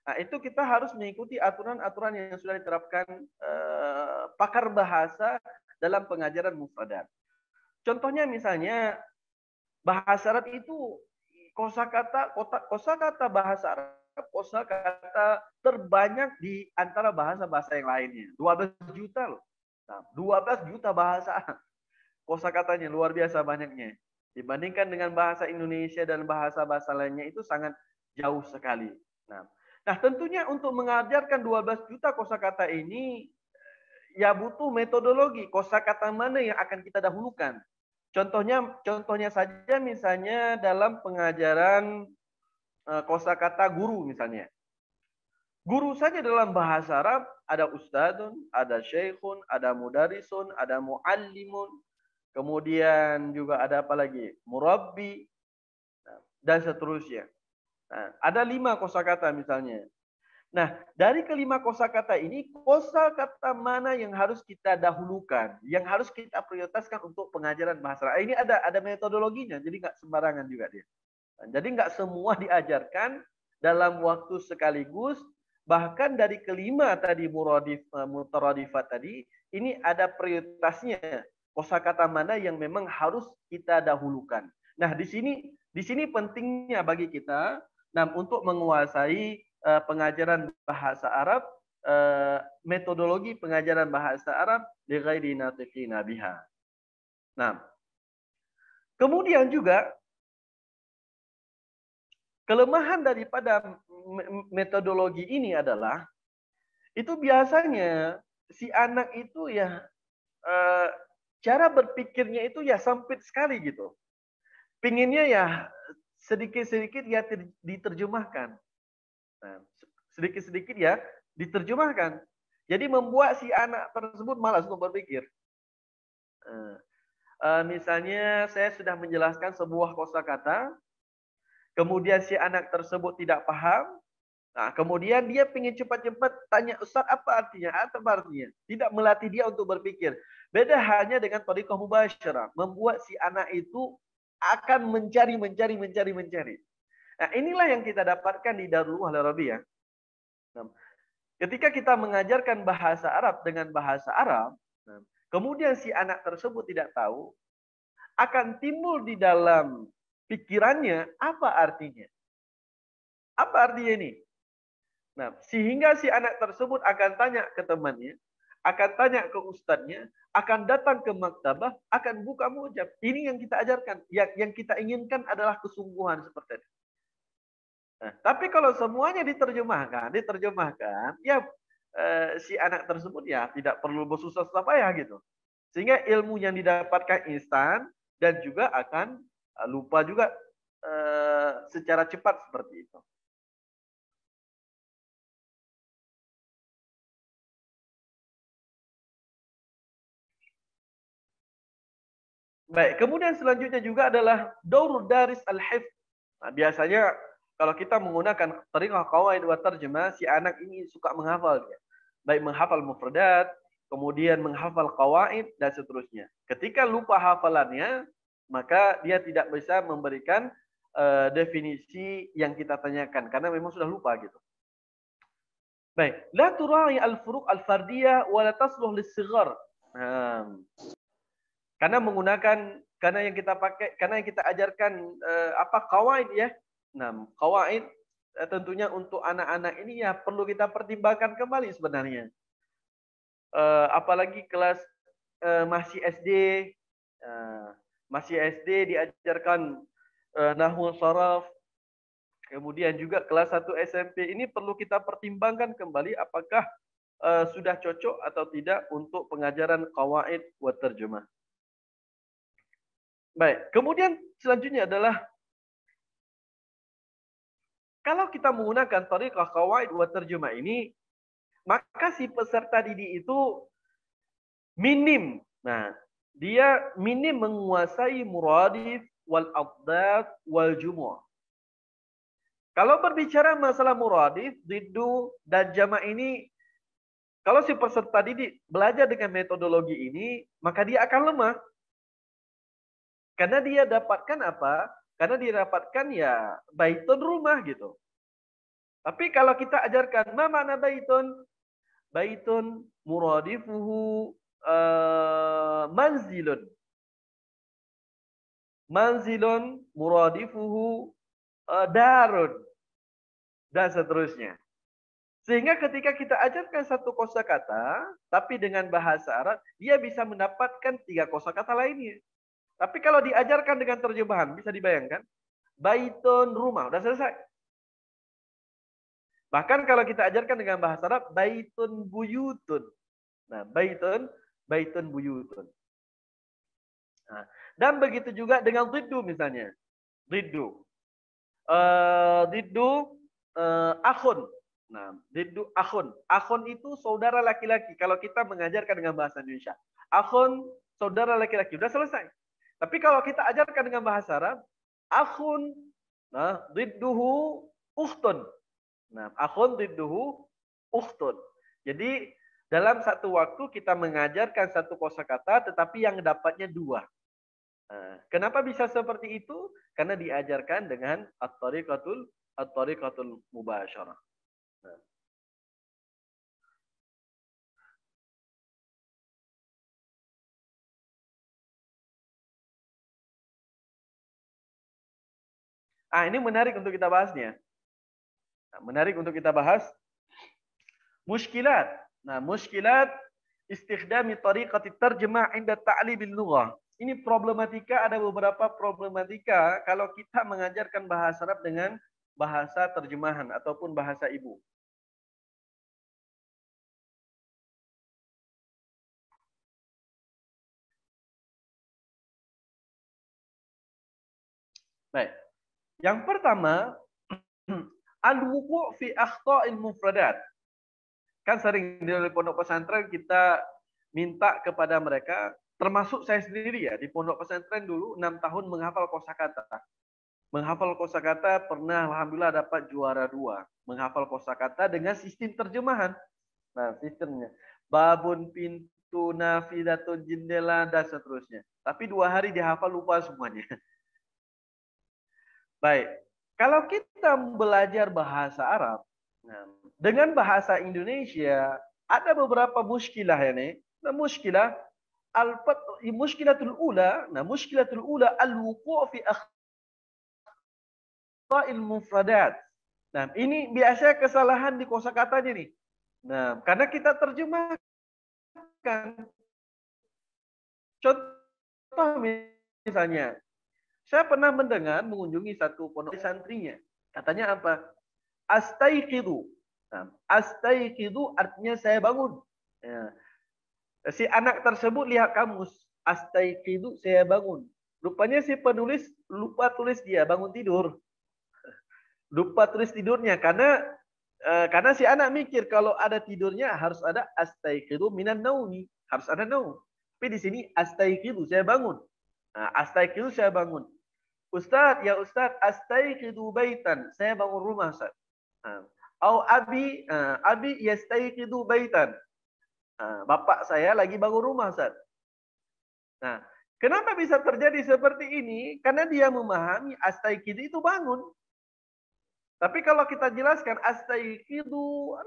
nah itu kita harus mengikuti aturan-aturan yang sudah diterapkan pakar bahasa dalam pengajaran mufradat. Contohnya misalnya bahasa Arab itu kosakata bahasa Arab, kosakata terbanyak di antara bahasa-bahasa yang lainnya. 12 juta loh. Nah, 12 juta bahasa kosakatanya luar biasa banyaknya. Dibandingkan dengan bahasa Indonesia dan bahasa-bahasa lainnya itu sangat jauh sekali. Nah, tentunya untuk mengajarkan 12 juta kosakata ini ya butuh metodologi. Kosakata mana yang akan kita dahulukan? Contohnya saja misalnya dalam pengajaran kosakata guru misalnya. Guru saja dalam bahasa Arab ada ustadun, ada syekhun, ada mudarisun, ada muallimun, kemudian juga ada apa lagi? Murabbi dan seterusnya. Nah, ada 5 kosakata misalnya. Nah, dari kelima kosakata ini, kosakata mana yang harus kita dahulukan, yang harus kita prioritaskan untuk pengajaran bahasa Arab? Ini ada metodologinya, jadi nggak sembarangan juga dia. Nah, jadi nggak semua diajarkan dalam waktu sekaligus. Bahkan dari kelima tadi mutaradifat tadi, ini ada prioritasnya. Kosakata mana yang memang harus kita dahulukan. Nah, di sini pentingnya bagi kita untuk menguasai pengajaran bahasa Arab, metodologi pengajaran bahasa Arab li ghairi natiqina biha. Nah, kemudian juga kelemahan daripada metodologi ini adalah itu biasanya si anak itu ya cara berpikirnya itu ya sempit sekali gitu. Pinginnya ya sedikit-sedikit ya diterjemahkan. Nah, sedikit-sedikit ya diterjemahkan. Jadi membuat si anak tersebut malas untuk berpikir. Misalnya saya sudah menjelaskan sebuah kosakata, kemudian si anak tersebut tidak paham. Nah, kemudian dia ingin cepat-cepat tanya, Ustaz apa artinya? Apa artinya? Tidak melatih dia untuk berpikir. Beda hanya dengan thariqah mubasyarah, membuat si anak itu akan mencari. Nah, inilah yang kita dapatkan di Darul Lughah Al-Arabiyah. Nah, ketika kita mengajarkan bahasa Arab dengan bahasa Arab, kemudian si anak tersebut tidak tahu, akan timbul di dalam pikirannya apa artinya. Apa artinya ini? Nah, sehingga si anak tersebut akan tanya ke temannya, akan tanya ke ustadznya, akan datang ke maktabah, akan buka mu'jam. Ini yang kita ajarkan. Yang kita inginkan adalah kesungguhan seperti ini. Nah, tapi kalau semuanya diterjemahkan, ya si anak tersebut ya tidak perlu bersusah-susah payah gitu. Sehingga ilmu yang didapatkan instan dan juga akan lupa juga secara cepat seperti itu. Baik, kemudian selanjutnya juga adalah daurud daris al-hifz. Nah, biasanya kalau kita menggunakan tariqah qawaid wa tarjemah, si anak ini suka menghafal dia. Baik menghafal mufradat, kemudian menghafal qawaid dan seterusnya. Ketika lupa hafalannya, maka dia tidak bisa memberikan definisi yang kita tanyakan karena memang sudah lupa gitu. Baik, la tura'i al-furuq al-fardiyah wa la tasluh lis-sighar. Karena yang kita pakai, karena yang kita ajarkan qawaid ya. Nah, qawaid tentunya untuk anak-anak ini ya perlu kita pertimbangkan kembali sebenarnya. Apalagi kelas masih SD, diajarkan nahwu sharaf. Kemudian juga kelas 1 SMP ini perlu kita pertimbangkan kembali apakah sudah cocok atau tidak untuk pengajaran qawaid wa tarjemah. Baik, kemudian selanjutnya adalah kalau kita menggunakan tariqah qawaid wa tarjemah ini, maka si peserta didik itu minim. Nah, dia minim menguasai muradif wal adad wal jumu'. Kalau berbicara masalah muradif, diddu dan jama' ini, kalau si peserta didik belajar dengan metodologi ini, maka dia akan lemah. Karena dia dapatkan apa? Karena dia dapatkan ya baitun rumah gitu. Tapi kalau kita ajarkan ma makna baitun? Baitun muradifuhu manzilun. Manzilun muradifuhu darun. Dan seterusnya. Sehingga ketika kita ajarkan satu kosakata, tapi dengan bahasa Arab, dia bisa mendapatkan 3 kosakata lainnya. Tapi kalau diajarkan dengan terjemahan, bisa dibayangkan? Baitun rumah, udah selesai. Bahkan kalau kita ajarkan dengan bahasa Arab, baitun buyutun. Nah, baitun buyutun. Nah, dan begitu juga dengan diddu misalnya. Diddu. Akhun. Nah, diddu akhun. Akhun itu saudara laki-laki. Kalau kita mengajarkan dengan bahasa Indonesia. Akhun, saudara laki-laki. Udah selesai. Tapi kalau kita ajarkan dengan bahasa Arab, akhun, nah, didduhu ukhtun. Nah, akhun didduhu ukhtun. Jadi dalam satu waktu kita mengajarkan satu kosakata, tetapi yang dapatnya 2. Nah, kenapa bisa seperti itu? Karena diajarkan dengan at-tariqatul mubasyarah. Nah. Ini menarik untuk kita bahasnya. Menarik untuk kita bahas. Mushkilat. Nah, mushkilat istikhdami tariqati tarjemah inda ta'libil lughah. Ini problematika, ada beberapa problematika kalau kita mengajarkan bahasa Arab dengan bahasa terjemahan ataupun bahasa ibu. Baik. Yang pertama, al-wuqu' fi akhta'il mufradat. Kan sering di pondok pesantren kita minta kepada mereka, termasuk saya sendiri ya, di pondok pesantren dulu 6 tahun menghafal kosakata. Menghafal kosakata pernah alhamdulillah dapat juara 2. Menghafal kosakata dengan sistem terjemahan. Nah, sistemnya babun, pintu, nafidatun, jendela dan seterusnya. Tapi 2 hari dihafal lupa semuanya. Baik, kalau kita belajar bahasa Arab, nah, dengan bahasa Indonesia ada beberapa muskilah ya nih. Nah, muskilatul ula al-wuqu' fi akhta'il mufradat. Nah, ini biasanya kesalahan di kosakatanya nih. Nah, karena kita terjemahkan. Contoh misalnya, saya pernah mengunjungi satu pondok santrinya. Katanya apa? Astaiqidu. Nah, astaiqidu artinya saya bangun. Ya. Si anak tersebut lihat kamus. Astaiqidu, saya bangun. Rupanya si penulis lupa tulis dia bangun tidur. Lupa tulis tidurnya karena si anak mikir kalau ada tidurnya harus ada astaiqidu minan naumi, harus ada naum. Tapi di sini astaiqidu, saya bangun. Nah, astaiqidu, saya bangun. Ustaz, ya Ustaz, astaiqidu baitan, saya bangun rumah, Ustaz. Au abi yastaiqidu baitan. Bapak saya lagi bangun rumah, Ustaz. Nah, kenapa bisa terjadi seperti ini? Karena dia memahami astaiqidu itu bangun. Tapi kalau kita jelaskan astaiqidu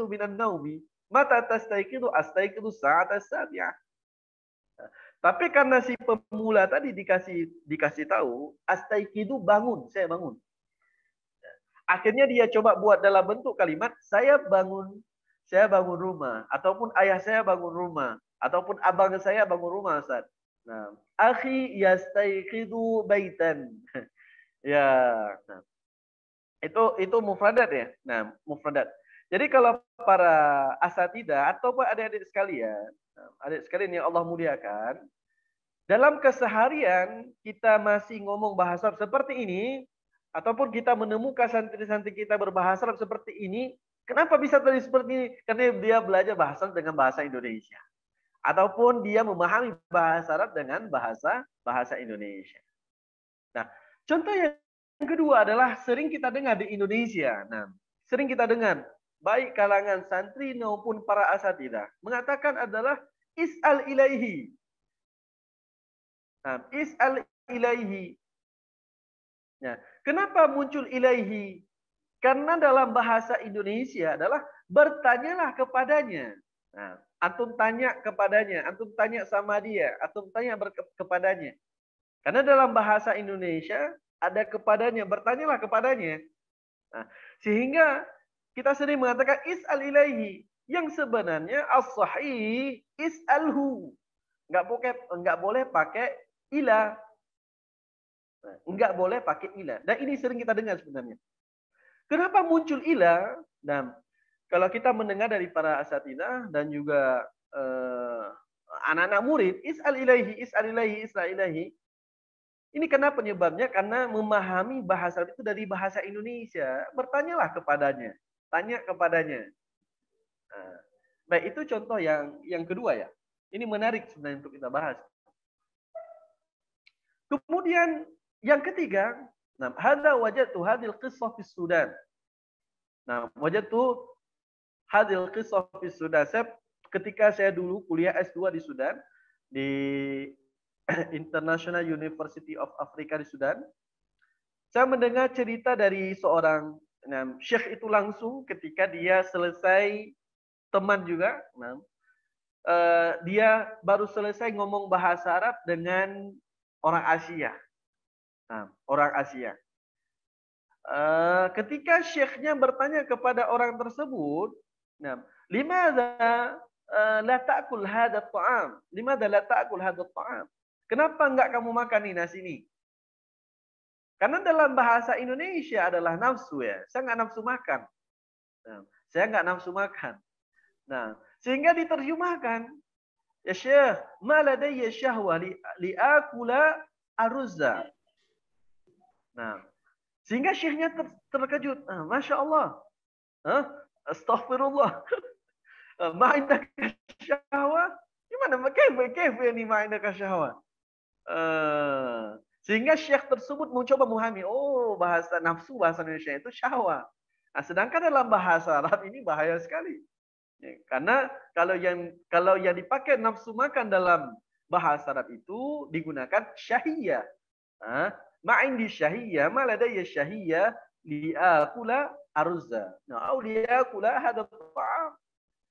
minan naumi, mata tastaiqidu astaiqidu sa'at as-sabi'ah. Tapi karena si pemula tadi dikasih tahu astaiqidu bangun, saya bangun. Akhirnya dia coba buat dalam bentuk kalimat saya bangun rumah, ataupun ayah saya bangun rumah, ataupun abang saya bangun rumah, Ustaz. Nah, akhi yastaiqidu baitan. Ya, nah. Itu mufradat ya. Nah, mufradat. Jadi kalau para asatidah ataupun adik-adik sekalian, adik sekalian yang Allah muliakan, dalam keseharian kita masih ngomong bahasa Arab seperti ini, ataupun kita menemukan santri-santri kita berbahasa Arab seperti ini, kenapa bisa terjadi seperti ini? Karena dia belajar bahasa Arab dengan bahasa Indonesia. Ataupun dia memahami bahasa Arab dengan bahasa Indonesia. Nah, contoh yang kedua adalah sering kita dengar di Indonesia. Nah, sering kita dengar baik kalangan santri maupun para asatidah mengatakan adalah is'al ilaihi. Nah, is'al ilaihi. Nah, kenapa muncul ilaihi? Karena dalam bahasa Indonesia adalah bertanyalah kepadanya. Nah, antum tanya kepadanya, antum tanya sama dia, antum tanya kepadanya. Karena dalam bahasa Indonesia ada kepadanya, bertanyalah kepadanya. Nah, sehingga kita sering mengatakan is'al ilaihi, yang sebenarnya as-sahih is'alhu. Enggak boleh pakai ila. Enggak boleh pakai ila. Dan ini sering kita dengar sebenarnya. Kenapa muncul ila? Nah, kalau kita mendengar dari para asatidah dan juga anak-anak murid, is'al ilaihi, is'al ilaihi, is'al ilaihi. Ini kenapa penyebabnya? Karena memahami bahasa itu dari bahasa Indonesia. Bertanyalah kepadanya. Tanya kepadanya. Nah, baik, itu contoh yang kedua ya. Ini menarik sebenarnya untuk kita bahas. Kemudian yang ketiga, nah, hadza wajadtu hadhil qissah fi Sudan. Nah, wajadtu hadhil qissah fi Sudan. Ketika saya dulu kuliah S2 di Sudan, di International University of Africa di Sudan, saya mendengar cerita dari seorang syekh itu langsung ketika dia selesai teman juga, dia baru selesai ngomong bahasa Arab dengan orang Asia, orang Asia. Ketika syekhnya bertanya kepada orang tersebut, limadza la ta'kul hadha at-ta'am? Limadza la ta'kul hadha at-ta'am? Kenapa enggak kamu makan ini nasi ini? Karena dalam bahasa Indonesia adalah nafsu ya. Saya enggak nafsu makan. Nah, saya enggak nafsu makan. Nah, sehingga diterjemahkan, ya Syekh, ma ladayya syahwa li akula aruzza. Nah, sehingga syekhnya terkejut. Masya Allah. Astaghfirullah. Ma indaka syahwa? Gimana? Kaif ini ma indaka syahwa? Sehingga syekh tersebut mencoba memahami, oh bahasa nafsu bahasa Indonesia itu syahwat. Nah, sedangkan dalam bahasa Arab ini bahaya sekali. Karena kalau yang dipakai nafsu makan dalam bahasa Arab itu digunakan syahiyah. Ma'indi syahiyah, ma ladayya syahiyah liakula aruzza. Nah, au liakula hadha ta'am.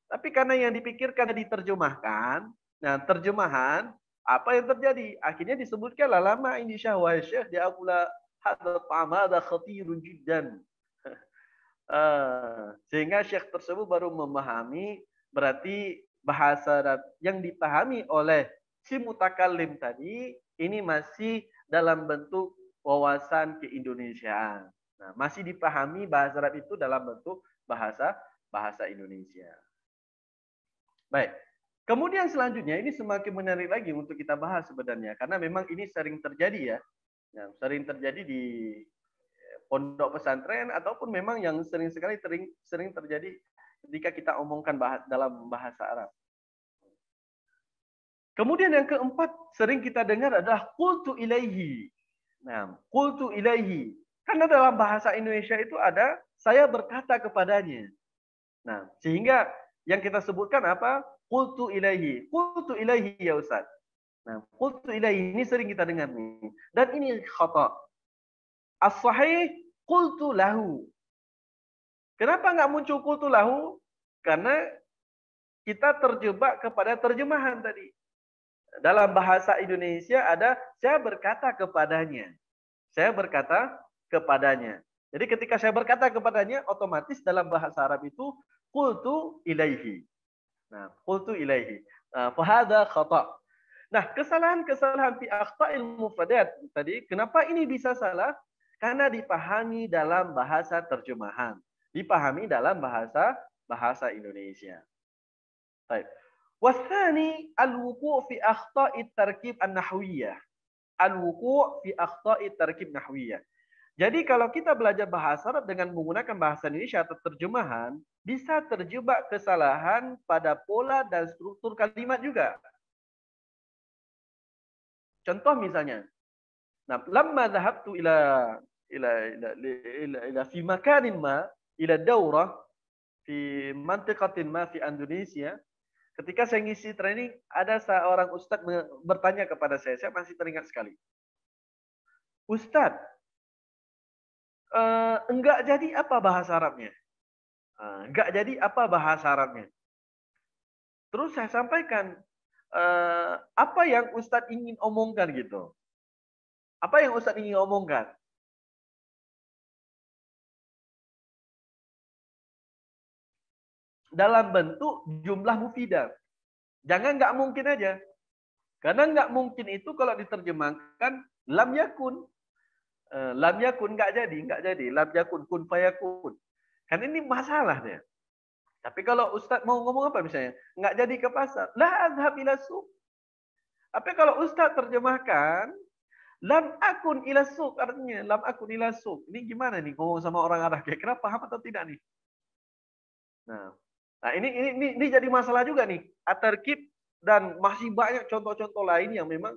Tapi karena yang dipikirkan diterjemahkan, nah terjemahan apa yang terjadi? Akhirnya disebutkanlah lama ini syahwah syekh diakula hadza ta'amada khatirun jiddan. Sehingga syekh tersebut baru memahami berarti bahasa Arab yang dipahami oleh si mutakallim tadi ini masih dalam bentuk wawasan keindonesiaan. Nah, masih dipahami bahasa Arab itu dalam bentuk bahasa Indonesia. Baik. Kemudian selanjutnya ini semakin menarik lagi untuk kita bahas sebenarnya karena memang ini sering terjadi ya. Nah, sering terjadi di pondok pesantren ataupun memang yang sering sekali sering terjadi ketika kita omongkan dalam bahasa Arab. Kemudian yang keempat sering kita dengar adalah qultu ilaihi. Nah, qultu ilaihi. Karena dalam bahasa Indonesia itu ada saya berkata kepadanya. Nah, sehingga yang kita sebutkan apa? Qultu ilaihi. Qultu ilaihi ya Ustaz. Nah, qultu ilaihi ini sering kita dengar nih. Dan ini khata. As-sahih qultu lahu. Kenapa nggak muncul qultu lahu? Karena kita terjebak kepada terjemahan tadi. Dalam bahasa Indonesia ada saya berkata kepadanya. Saya berkata kepadanya. Jadi ketika saya berkata kepadanya, otomatis dalam bahasa Arab itu qultu ilaihi. Nah, qultu ilaihi. Fahada khata. Nah, kesalahan-kesalahan fi akhta'il mufradat tadi, kenapa ini bisa salah? Karena dipahami dalam bahasa terjemahan. Dipahami dalam bahasa Indonesia. Baik. Wasani al-wuqu' fi akhta'it tarkib an-nahwiyah. Al-wuqu' fi akhta'it tarkib nahwiyah. Jadi kalau kita belajar bahasa Arab dengan menggunakan bahasa Indonesia atau terjemahan, bisa terjebak kesalahan pada pola dan struktur kalimat juga. Contoh misalnya, nah, lamma dhahabtu ila fi makanin ma ila daurah fi mantiqatin ma fi Indonesia. Ketika saya ngisi training, ada seorang ustadz bertanya kepada saya masih teringat sekali. Ustadz, enggak jadi apa bahasa Arabnya? Enggak jadi apa bahasa Arabnya? Terus saya sampaikan, apa yang ustadz ingin omongkan gitu. Apa yang ustadz ingin omongkan? Dalam bentuk jumlah mufidah. Jangan nggak mungkin aja. Karena nggak mungkin itu kalau diterjemahkan lam yakun. Lam yakun nggak jadi. Lam yakun kun fayakun. Kan ini masalahnya. Tapi kalau Ustadz mau ngomong apa misalnya? Nggak jadi ke pasar. La azhab ila suq. Tapi kalau Ustadz terjemahkan lam akun ila suq, artinya lam akun ila suq. Ini gimana nih ngomong sama orang Arab? Kira-kira paham atau tidak nih? Nah, ini jadi masalah juga nih. At-tarkib dan masih banyak contoh-contoh lain yang memang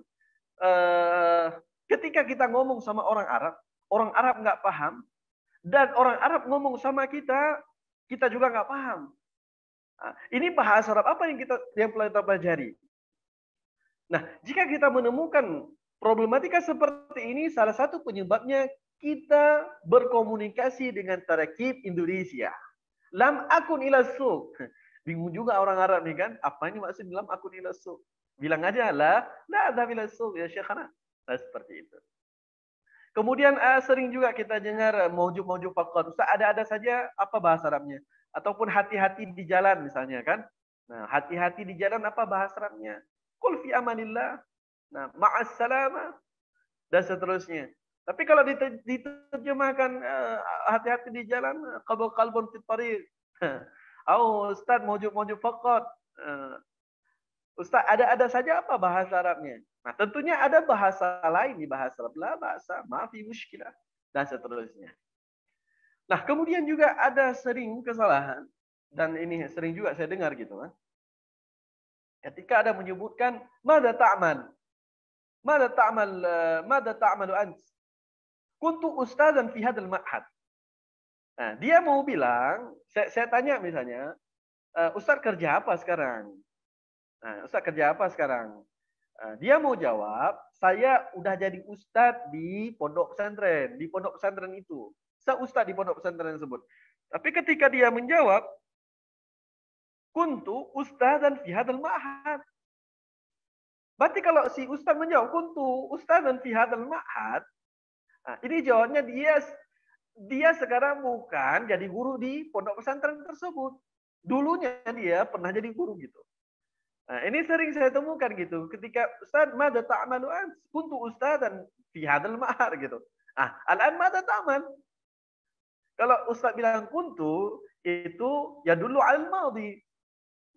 ketika kita ngomong sama orang Arab nggak paham, dan orang Arab ngomong sama kita juga nggak paham. Nah, ini bahasa Arab apa yang kita pelajari? Nah, jika kita menemukan problematika seperti ini, salah satu penyebabnya kita berkomunikasi dengan tarkib Indonesia. Lam akun ila suq. Bingung juga orang Arab nih kan. Apa ini maksud lam akun ila suq? Bilang aja la ada ila suq ya Syekhana. Nah, seperti itu. Kemudian sering juga kita dengar maujuk faqat. Ustaz, ada saja apa bahasa Arabnya? Ataupun hati-hati di jalan misalnya kan. Nah, hati-hati di jalan apa bahasa Arabnya? Qul fi amanillah. Nah, ma'as salama dan seterusnya. Tapi kalau diterjemahkan hati-hati di jalan, qalbun fit tariq. Oh, Ustaz maujuk faqat. Ustaz, ada saja apa bahasa Arabnya? Nah, tentunya ada bahasa lain di bahasa Arab. La bahasa, maafi muskilah dan seterusnya. Nah, kemudian juga ada sering kesalahan dan ini sering juga saya dengar gitu kan. Ketika ada menyebutkan mada ta'mal? Mada ta'malu ant? Kuntu ustadzan fi hadzal ma'had. Nah, dia mau bilang, saya tanya misalnya, Ustadz kerja apa sekarang? Nah, Ustadz kerja apa sekarang? Dia mau jawab, saya udah jadi ustadz di pondok pesantren itu. Saya ustadz di pondok pesantren tersebut. Tapi ketika dia menjawab, kuntu ustadzan fi hadzal ma'had. Berarti kalau si ustadz menjawab, kuntu ustadzan fi hadzal ma'had, nah, ini jawabnya dia sekarang bukan jadi guru di pondok pesantren tersebut. Dulunya dia pernah jadi guru gitu. Nah, ini sering saya temukan gitu. Ketika Ustaz, mada ta'malu ant? Kuntu ustadzan fi hadzal ma'had gitu. Al-an mada ta'mal. Kalau Ustaz bilang kuntu, itu ya dulu al-madhi.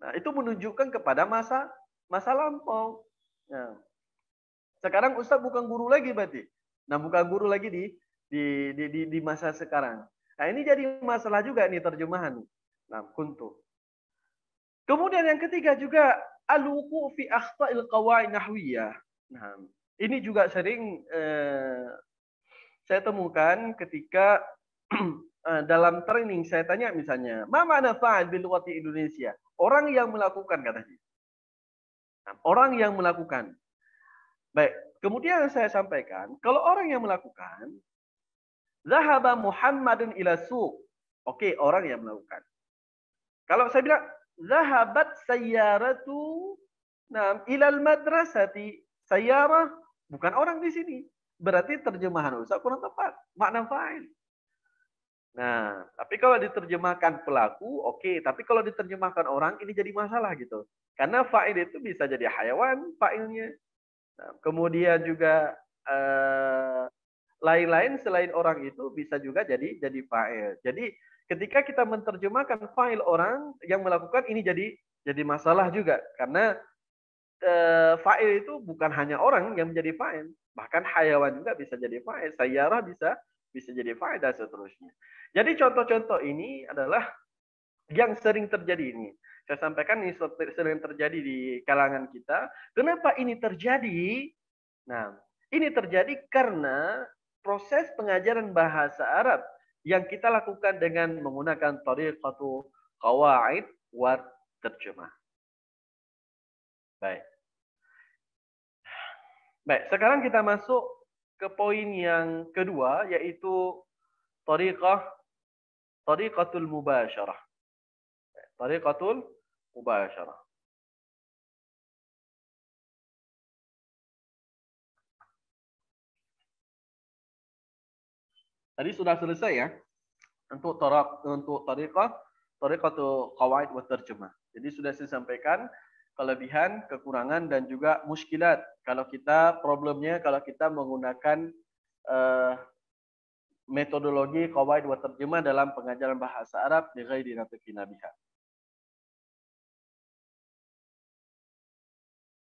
Nah, itu menunjukkan kepada masa lampau. Nah, sekarang Ustaz bukan guru lagi berarti. Nah, bukan guru lagi di masa sekarang. Nah, ini jadi masalah juga nih terjemahan. Nah, kuntu. Kemudian yang ketiga juga al-wuqu' fi akhta'il qawaid nahwiyah. Nah, ini juga sering saya temukan ketika dalam training saya tanya misalnya, "Ma ma'na fa'il bil lughati Indonesia?" Orang yang melakukan katanya. Nah, orang yang melakukan. Baik, kemudian saya sampaikan, kalau orang yang melakukan, "Zahaba Muhammadun ila suq." Oke, orang yang melakukan. Kalau saya bilang zahabat sayyaratu ilal madrasati. Sayyarah bukan orang di sini. Berarti terjemahan Ustaz kurang tepat. Makna fa'il. Nah, tapi kalau diterjemahkan pelaku, oke. Tapi kalau diterjemahkan orang, ini jadi masalah gitu. Karena fa'il itu bisa jadi hayawan fa'ilnya. Nah, kemudian juga lain-lain selain orang itu bisa juga jadi fa'il. Jadi ketika kita menerjemahkan fa'il orang yang melakukan ini jadi masalah juga karena fa'il itu bukan hanya orang yang menjadi fa'il, bahkan hayawan juga bisa jadi fa'il, sayyarah bisa jadi fa'il dan seterusnya. Jadi contoh-contoh ini adalah yang sering terjadi ini. Saya sampaikan ini sering terjadi di kalangan kita. Kenapa ini terjadi? Nah, ini terjadi karena proses pengajaran bahasa Arab yang kita lakukan dengan menggunakan tariqatu qawaid wa terjemah. Baik. Baik, sekarang kita masuk ke poin yang kedua yaitu tariqatul mubasyarah. Tariqatul mubasyarah. Tadi sudah selesai ya untuk tariqatul qawaid wa terjemah. Jadi sudah saya sampaikan kelebihan, kekurangan dan juga muskilat kalau kita problemnya kalau kita menggunakan metodologi qawaid wa terjemah dalam pengajaran bahasa Arab di ghairi natiqina biha.